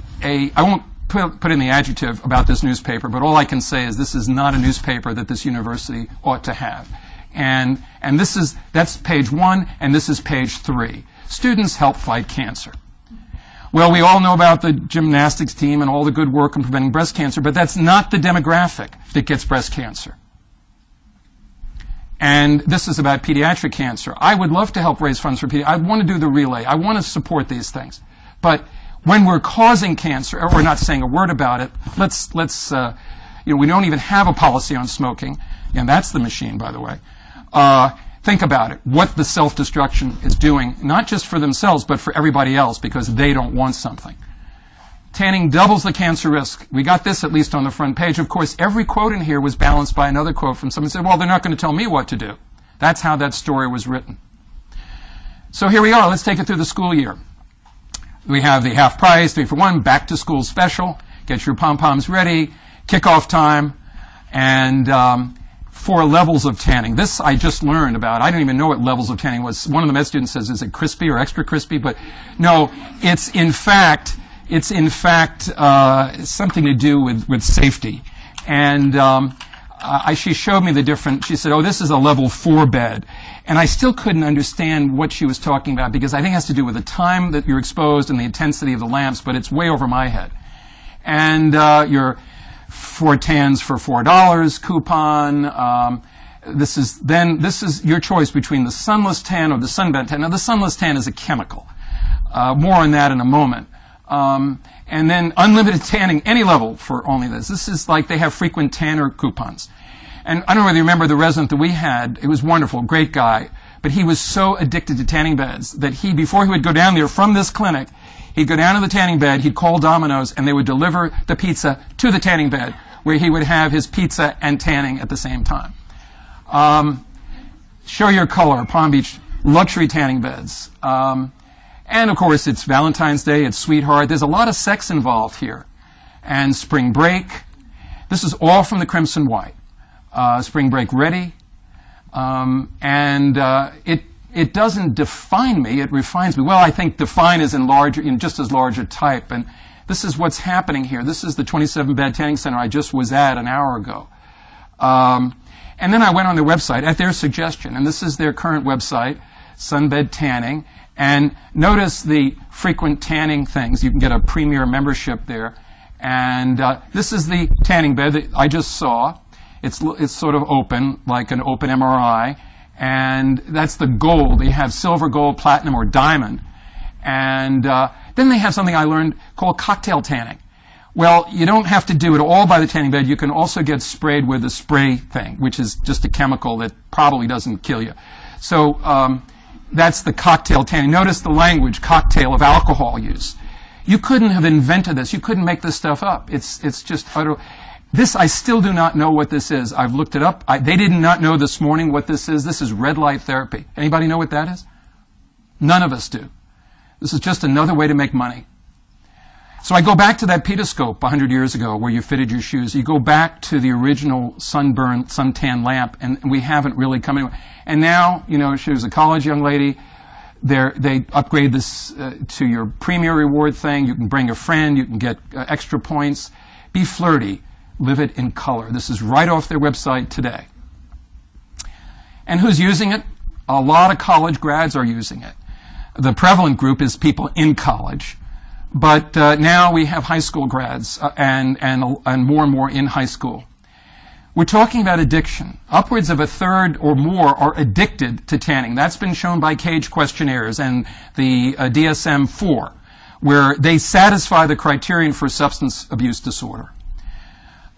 won't put in the adjective about this newspaper, but all I can say is this is not a newspaper that this university ought to have. And that's page 1, and this is page 3. Students help fight cancer. Well, we all know about the gymnastics team and all the good work in preventing breast cancer, but that's not the demographic that gets breast cancer. And this is about pediatric cancer. I would love to help raise funds for pediatric. I want to do the relay. I want to support these things. But when we're causing cancer, or we're not saying a word about it, we don't even have a policy on smoking, and that's the machine, by the way. Think about it, what the self-destruction is doing, not just for themselves, but for everybody else, because they don't want something. Tanning doubles the cancer risk. We got this at least on the front page. Of course, every quote in here was balanced by another quote from someone who said, well, they're not going to tell me what to do. That's how that story was written. So here we are. Let's take it through the school year. We have the half price, 3 for 1, back to school special. Get your pom-poms ready, kickoff time, and 4 levels of tanning. This I just learned about. I didn't even know what levels of tanning was. One of the med students says, is it crispy or extra crispy? But no, it's in fact something to do with safety. And she showed me the different, she said, oh, this is a level 4 bed. And I still couldn't understand what she was talking about, because I think it has to do with the time that you're exposed and the intensity of the lamps, but it's way over my head. And your 4 tans for $4 coupon. This is your choice between the sunless tan or the sunbed tan. Now, the sunless tan is a chemical. More on that in a moment. And then unlimited tanning, any level for only this. This is like they have frequent tanner coupons. And I don't know whether you remember the resident that we had. It was wonderful, great guy. But he was so addicted to tanning beds that before he would go down there from this clinic, he'd go down to the tanning bed, he'd call Domino's, and they would deliver the pizza to the tanning bed, where he would have his pizza and tanning at the same time. Show Your Color, Palm Beach, luxury tanning beds. And, of course, it's Valentine's Day, it's Sweetheart. There's a lot of sex involved here. And Spring Break. This is all from the Crimson White. Spring Break Ready. It doesn't define me, it refines me. Well, I think define is in just as large a type. And this is what's happening here. This is the 27-bed tanning center I just was at an hour ago. And then I went on their website at their suggestion. And this is their current website, Sunbed Tanning. And notice the frequent tanning things. You can get a premier membership there. And this is the tanning bed that I just saw. It's sort of open, like an open MRI. And that's the gold. They have silver, gold, platinum, or diamond. And then they have something I learned called cocktail tanning. Well, you don't have to do it all by the tanning bed. You can also get sprayed with a spray thing, which is just a chemical that probably doesn't kill you. So that's the cocktail tanning. Notice the language, cocktail of alcohol use. You couldn't have invented this. You couldn't make this stuff up. It's just utter. This, I still do not know what this is. I've looked it up. They did not know this morning what this is. This is red light therapy. Anybody know what that is? None of us do. This is just another way to make money. So I go back to that pedoscope 100 years ago where you fitted your shoes. You go back to the original suntan lamp, and we haven't really come anywhere. And now, she was a college young lady. They upgrade this to your premier reward thing. You can bring a friend. You can get extra points. Be flirty. Live it in color. This is right off their website today. And who's using it? A lot of college grads are using it. The prevalent group is people in college. But now we have high school grads and more in high school. We're talking about addiction. Upwards of a third or more are addicted to tanning. That's been shown by Cage questionnaires and the DSM-4, where they satisfy the criterion for substance abuse disorder.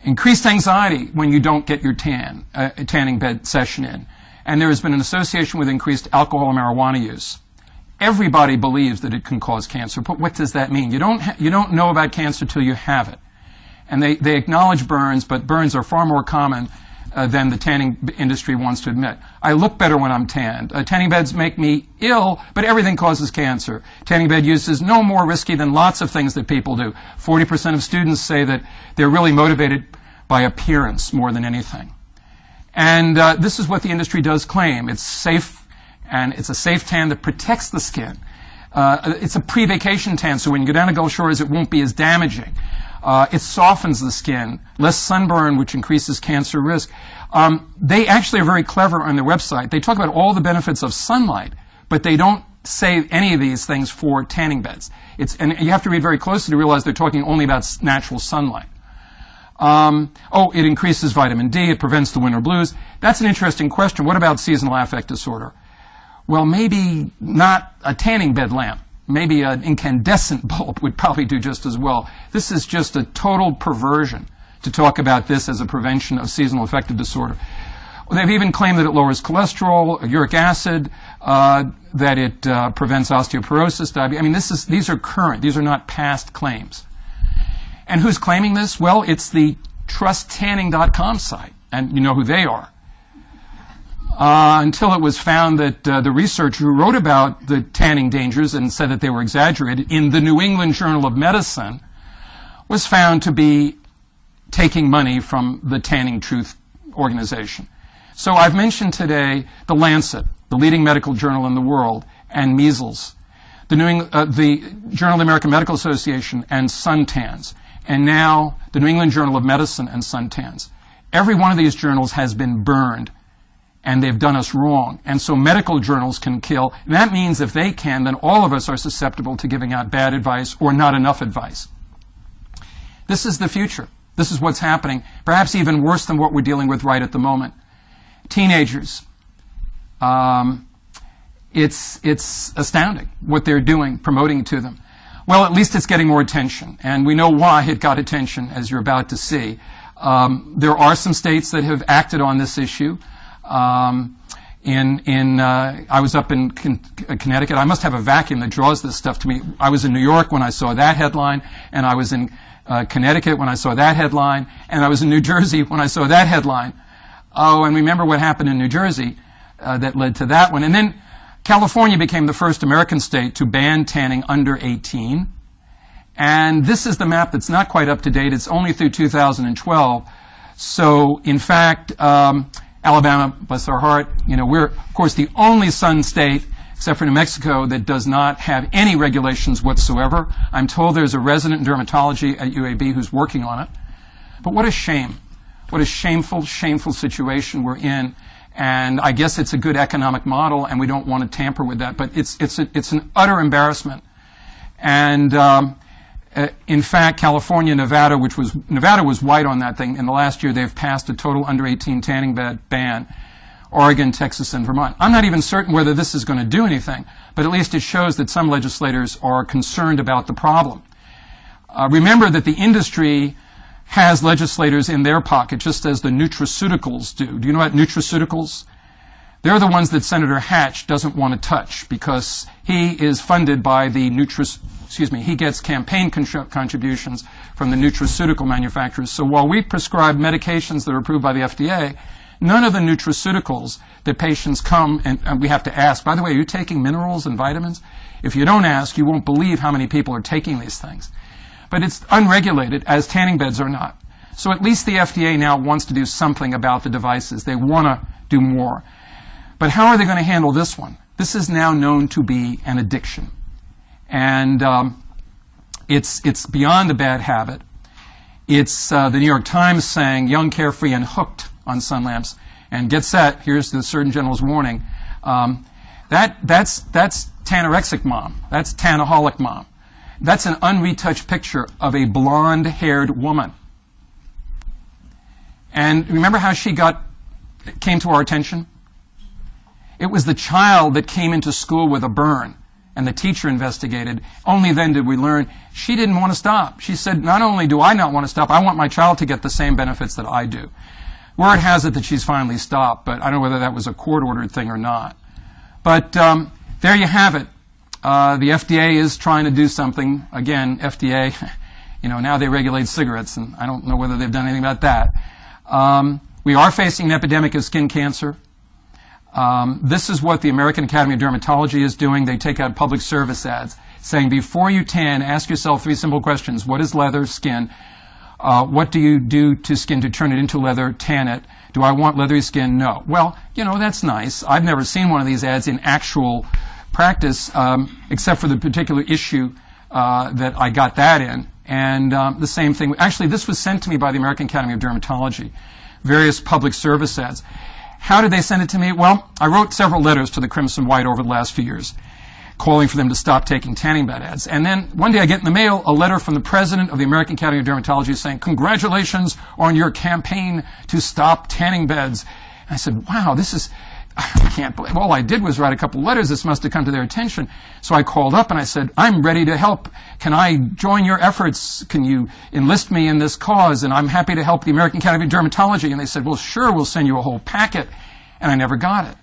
Increased anxiety when you don't get your tanning bed session in. And there has been an association with increased alcohol and marijuana use. Everybody believes that it can cause cancer, but what does that mean? You don't know about cancer till you have it. And they acknowledge burns, but burns are far more common than the tanning industry wants to admit. I look better when I'm tanned. Tanning beds make me ill, but everything causes cancer. Tanning bed use is no more risky than lots of things that people do. 40% of students say that they're really motivated by appearance more than anything. And this is what the industry does claim. It's safe. And it's a safe tan that protects the skin. It's a pre-vacation tan, so when you go down to Gulf Shores, it won't be as damaging. It softens the skin, less sunburn, which increases cancer risk. They actually are very clever on their website. They talk about all the benefits of sunlight, but they don't say any of these things for tanning beds. And you have to read very closely to realize they're talking only about natural sunlight. It increases vitamin D. It prevents the winter blues. That's an interesting question. What about seasonal affect disorder? Well, maybe not a tanning bed lamp. Maybe an incandescent bulb would probably do just as well. This is just a total perversion to talk about this as a prevention of seasonal affective disorder. They've even claimed that it lowers cholesterol, uric acid, that it prevents osteoporosis, diabetes. I mean, these are current. These are not past claims. And who's claiming this? Well, it's the trusttanning.com site, and you know who they are. Until it was found that the researcher who wrote about the tanning dangers and said that they were exaggerated in the New England Journal of Medicine was found to be taking money from the Tanning Truth organization. So I've mentioned today the Lancet, the leading medical journal in the world, and measles, the Journal of the American Medical Association and suntans, and now the New England Journal of Medicine and suntans. Every one of these journals has been burned, and they've done us wrong. And so medical journals can kill. And that means if they can, then all of us are susceptible to giving out bad advice or not enough advice. This is the future. This is what's happening, perhaps even worse than what we're dealing with right at the moment. Teenagers. It's astounding what they're doing, promoting to them. Well, at least it's getting more attention, and we know why it got attention, as you're about to see. There are some states that have acted on this issue. I was up in Connecticut. I must have a vacuum that draws this stuff to me. I was in New York when I saw that headline, and I was in Connecticut when I saw that headline, and I was in New Jersey when I saw that headline. Oh, and remember what happened in New Jersey that led to that one. And then California became the first American state to ban tanning under 18. And this is the map that's not quite up to date. It's only through 2012. So, in fact, Alabama, bless our heart, we're, of course, the only sun state, except for New Mexico, that does not have any regulations whatsoever. I'm told there's a resident in dermatology at UAB who's working on it. But what a shame. What a shameful, shameful situation we're in. And I guess it's a good economic model, and we don't want to tamper with that. But it's an utter embarrassment. And in fact, California, Nevada was white on that thing. In the last year, they've passed a total under 18 tanning bed ban. Oregon, Texas, and Vermont. I'm not even certain whether this is going to do anything, but at least it shows that some legislators are concerned about the problem. Remember that the industry has legislators in their pocket, just as the nutraceuticals do. Do you know about nutraceuticals? They're the ones that Senator Hatch doesn't want to touch because he is funded by the he gets campaign contributions from the nutraceutical manufacturers. So while we prescribe medications that are approved by the FDA, none of the nutraceuticals that patients come and we have to ask, by the way, are you taking minerals and vitamins? If you don't ask, you won't believe how many people are taking these things. But it's unregulated, as tanning beds are not. So at least the FDA now wants to do something about the devices. They want to do more. But how are they going to handle this one? This is now known to be an addiction. And it's beyond a bad habit. It's the New York Times saying, young, carefree, and hooked on sun lamps. And get set, here's the Surgeon General's warning. That's tanorexic mom. That's tanaholic mom. That's an unretouched picture of a blonde-haired woman. And remember how she came to our attention? It was the child that came into school with a burn, and the teacher investigated. Only then did we learn she didn't want to stop. She said, not only do I not want to stop, I want my child to get the same benefits that I do. Word has it that she's finally stopped, but I don't know whether that was a court-ordered thing or not. But there you have it. The FDA is trying to do something. Again, FDA, now they regulate cigarettes, and I don't know whether they've done anything about that. We are facing an epidemic of skin cancer. This is what the American Academy of Dermatology is doing. They take out public service ads saying, before you tan, ask yourself 3 simple questions. What is leather? Skin. What do you do to skin to turn it into leather? Tan it. Do I want leathery skin? No. Well, that's nice. I've never seen one of these ads in actual practice, except for the particular issue that I got that in. And the same thing. Actually, this was sent to me by the American Academy of Dermatology, various public service ads. How did they send it to me? Well, I wrote several letters to the Crimson White over the last few years, calling for them to stop taking tanning bed ads. And then one day I get in the mail a letter from the president of the American Academy of Dermatology saying, congratulations on your campaign to stop tanning beds. And I said, wow, I can't believe, all I did was write a couple letters. This must have come to their attention. So I called up and I said, I'm ready to help. Can I join your efforts? Can you enlist me in this cause? And I'm happy to help the American Academy of Dermatology. And they said, well, sure, we'll send you a whole packet. And I never got it.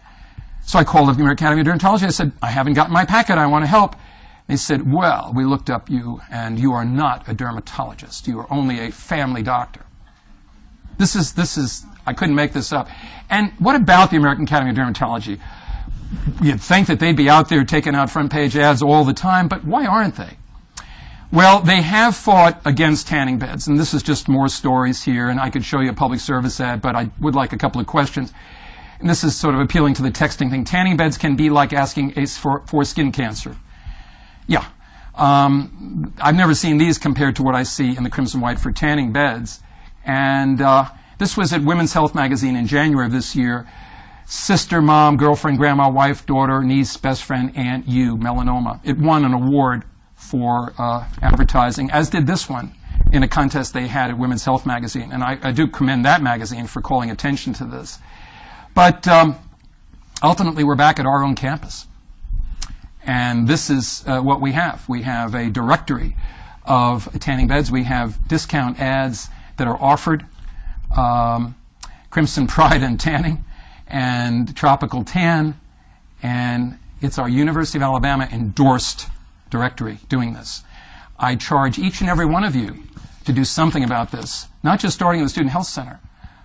So I called up the American Academy of Dermatology. I said, I haven't gotten my packet. I want to help. They said, well, we looked up you, and you are not a dermatologist. You are only a family doctor. This is, I couldn't make this up. And what about the American Academy of Dermatology? You'd think that they'd be out there taking out front page ads all the time, but why aren't they? Well, they have fought against tanning beds, and this is just more stories here, and I could show you a public service ad, but I would like a couple of questions. And this is sort of appealing to the texting thing. Tanning beds can be like asking for skin cancer. Yeah. I've never seen these compared to what I see in the Crimson White for tanning beds. And This was at Women's Health magazine in January of this year. Sister, mom, girlfriend, grandma, wife, daughter, niece, best friend, aunt, you, melanoma. It won an award for advertising, as did this one in a contest they had at Women's Health magazine. And I do commend that magazine for calling attention to this. But ultimately, we're back at our own campus. And this is what we have. We have a directory of tanning beds. We have discount ads that are offered, Crimson Pride and Tanning, and Tropical Tan, and it's our University of Alabama endorsed directory doing this. I charge each and every one of you to do something about this, not just starting in the Student Health Center,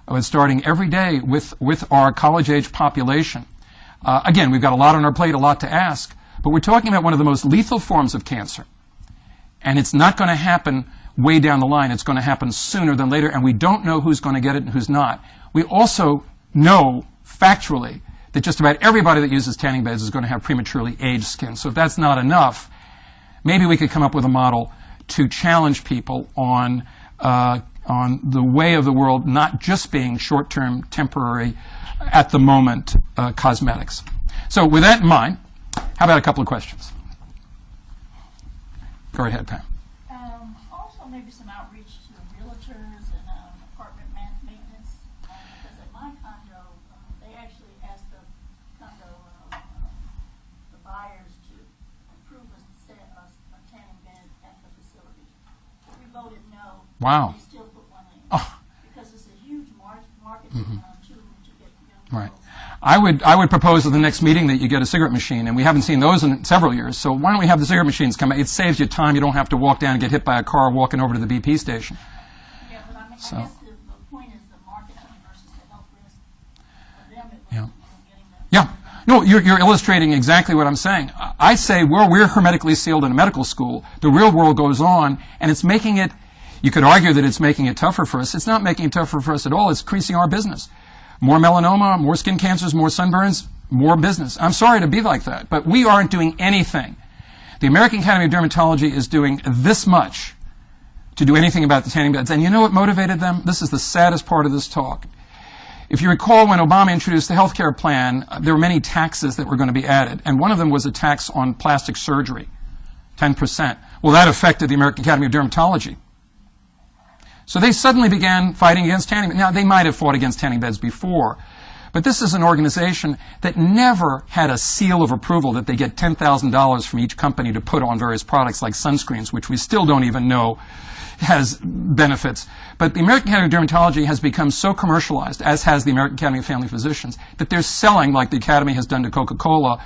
but starting every day with our college-age population. Again, we've got a lot on our plate, a lot to ask, but we're talking about one of the most lethal forms of cancer, and it's not going to happen way down the line. It's going to happen sooner than later, and we don't know who's going to get it and who's not. We also know factually that just about everybody that uses tanning beds is going to have prematurely aged skin. So if that's not enough, maybe we could come up with a model to challenge people on the way of the world not just being short-term, temporary, at the moment cosmetics. So with that in mind, how about a couple of questions? Go ahead, Pam. Also, maybe some outreach to realtors and apartment maintenance. Because at my condo, they actually asked the buyers to approve a tanning bed at the facility. We voted no. Wow. They still put one in. Oh. Because it's a huge marketing tool to get young Right. girls. I would propose at the next meeting that you get a cigarette machine, and we haven't seen those in several years. So why don't we have the cigarette machines come out? It saves you time. You don't have to walk down and get hit by a car walking over to the BP station. Yeah, but I So. guess the point is the marketing versus the health risk. For them, it was Yeah. getting the Yeah. No, you're illustrating exactly what I'm saying. I say, well, we're hermetically sealed in a medical school. The real world goes on, and it's making it, you could argue that it's making it tougher for us. It's not making it tougher for us at all. It's increasing our business. More melanoma, more skin cancers, more sunburns, more business. I'm sorry to be like that, but we aren't doing anything. The American Academy of Dermatology is doing this much to do anything about the tanning beds. And you know what motivated them? This is the saddest part of this talk. If you recall, when Obama introduced the health care plan, there were many taxes that were going to be added, and one of them was a tax on plastic surgery, 10%. Well, that affected the American Academy of Dermatology. So they suddenly began fighting against tanning beds. Now, they might have fought against tanning beds before, but this is an organization that never had a seal of approval that they get $10,000 from each company to put on various products like sunscreens, which we still don't even know has benefits. But the American Academy of Dermatology has become so commercialized, as has the American Academy of Family Physicians, that they're selling, like the Academy has done to Coca-Cola,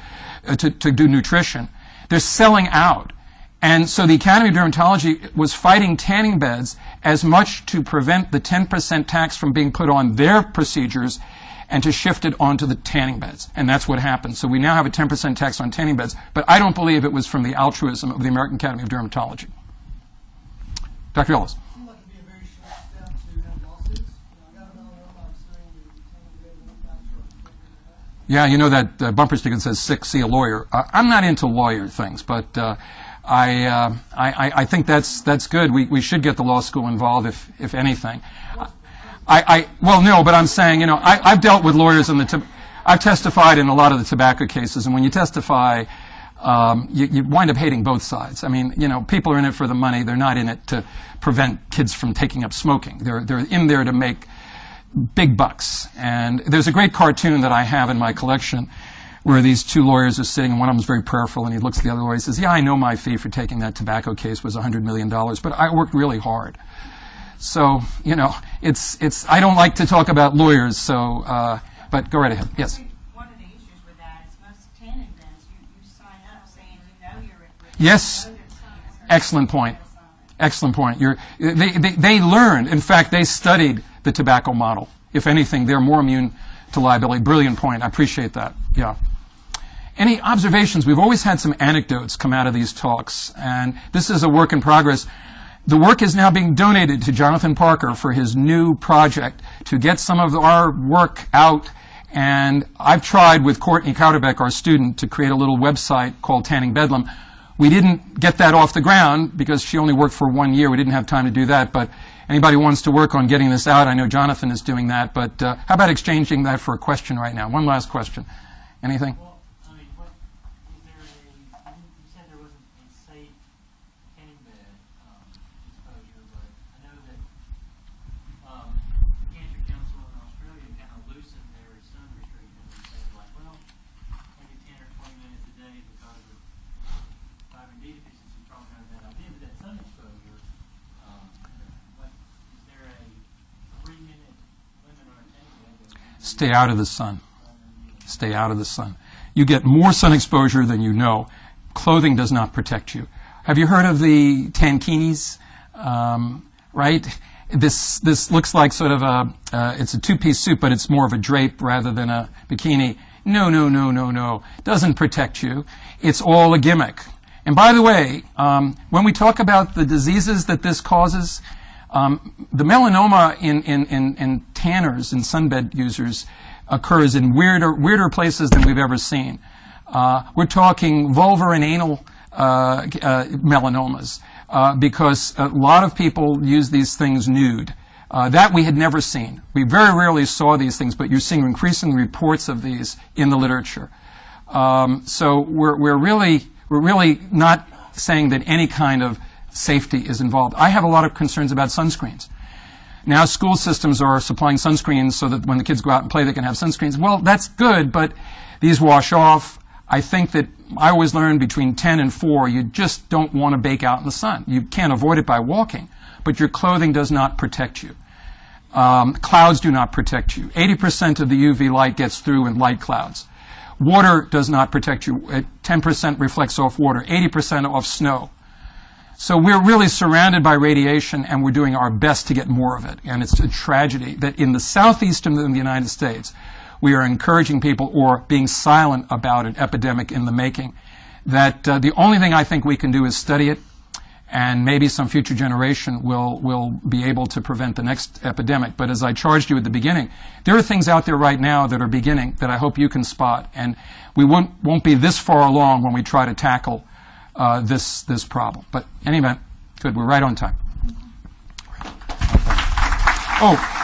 to do nutrition. They're selling out. And so the Academy of Dermatology was fighting tanning beds as much to prevent the 10% tax from being put on their procedures and to shift it onto the tanning beds. And that's what happened. So we now have a 10% tax on tanning beds, but I don't believe it was from the altruism of the American Academy of Dermatology. Dr. Ellis. It seemed like it'd be a very short step to have lawsuits. I got a melanoma, I'm suing the tanning bed manufacturer. Yeah, you know that bumper sticker that says "sick, see a lawyer." I'm not into lawyer things, but I think that's good. We should get the law school involved, if anything. Well, no, but I'm saying, I've dealt with lawyers I've testified in a lot of the tobacco cases, and when you testify, you wind up hating both sides. I mean, people are in it for the money. They're not in it to prevent kids from taking up smoking. They're in there to make big bucks. And there's a great cartoon that I have in my collection where these two lawyers are sitting, and one of them is very prayerful, and he looks at the other lawyer and says, yeah, I know my fee for taking that tobacco case was $100 million, but I worked really hard. So, I don't like to talk about lawyers, so, but go right ahead. Yes? One of the issues with that is most tanning beds, you sign up saying you're at risk. Yes. Excellent point. Excellent point. They learned, in fact, they studied the tobacco model. If anything, they're more immune to liability. Brilliant point. I appreciate that. Yeah. Any observations? We've always had some anecdotes come out of these talks, and this is a work in progress. The work is now being donated to Jonathan Parker for his new project to get some of our work out. And I've tried with Courtney Cowderbeck, our student, to create a little website called Tanning Bedlam. We didn't get that off the ground because she only worked for 1 year. We didn't have time to do that. But anybody who wants to work on getting this out, I know Jonathan is doing that. But how about exchanging that for a question right now? One last question. Anything? Well, I mean, what is there you said there wasn't a safe tanning bed exposure, but I know that the Cancer Council in Australia kind of loosened their sun restrictions and said, like, well, maybe 10 or 20 minutes a day because of vitamin D deficiency, probably not a bad idea. But that sun exposure, what, is there a 3-minute limit on a tanning bed? Stay out of the sun. Stay out of the sun. You get more sun exposure than you know. Clothing does not protect you. Have you heard of the tankinis? Right? This looks like sort of it's a two-piece suit, but it's more of a drape rather than a bikini. No, no, no, no, no. Doesn't protect you. It's all a gimmick. And by the way, when we talk about the diseases that this causes, the melanoma in tanners and sunbed users occurs in weirder places than we've ever seen. We're talking vulvar and anal melanomas because a lot of people use these things nude. That we had never seen. We very rarely saw these things, but you're seeing increasing reports of these in the literature. So we're really not saying that any kind of safety is involved. I have a lot of concerns about sunscreens. Now school systems are supplying sunscreens so that when the kids go out and play, they can have sunscreens. Well, that's good, but these wash off. I think that I always learn between 10 and 4, you just don't want to bake out in the sun. You can't avoid it by walking, but your clothing does not protect you. Clouds do not protect you. 80% of the UV light gets through in light clouds. Water does not protect you. 10% reflects off water, 80% off snow. So we're really surrounded by radiation, and we're doing our best to get more of it. And it's a tragedy that in the southeastern of the United States, we are encouraging people or being silent about an epidemic in the making. That the only thing I think we can do is study it, and maybe some future generation will be able to prevent the next epidemic. But as I charged you at the beginning, there are things out there right now that are beginning that I hope you can spot. And we won't be this far along when we try to tackle this problem. But in any event, good, we're right on time. Oh.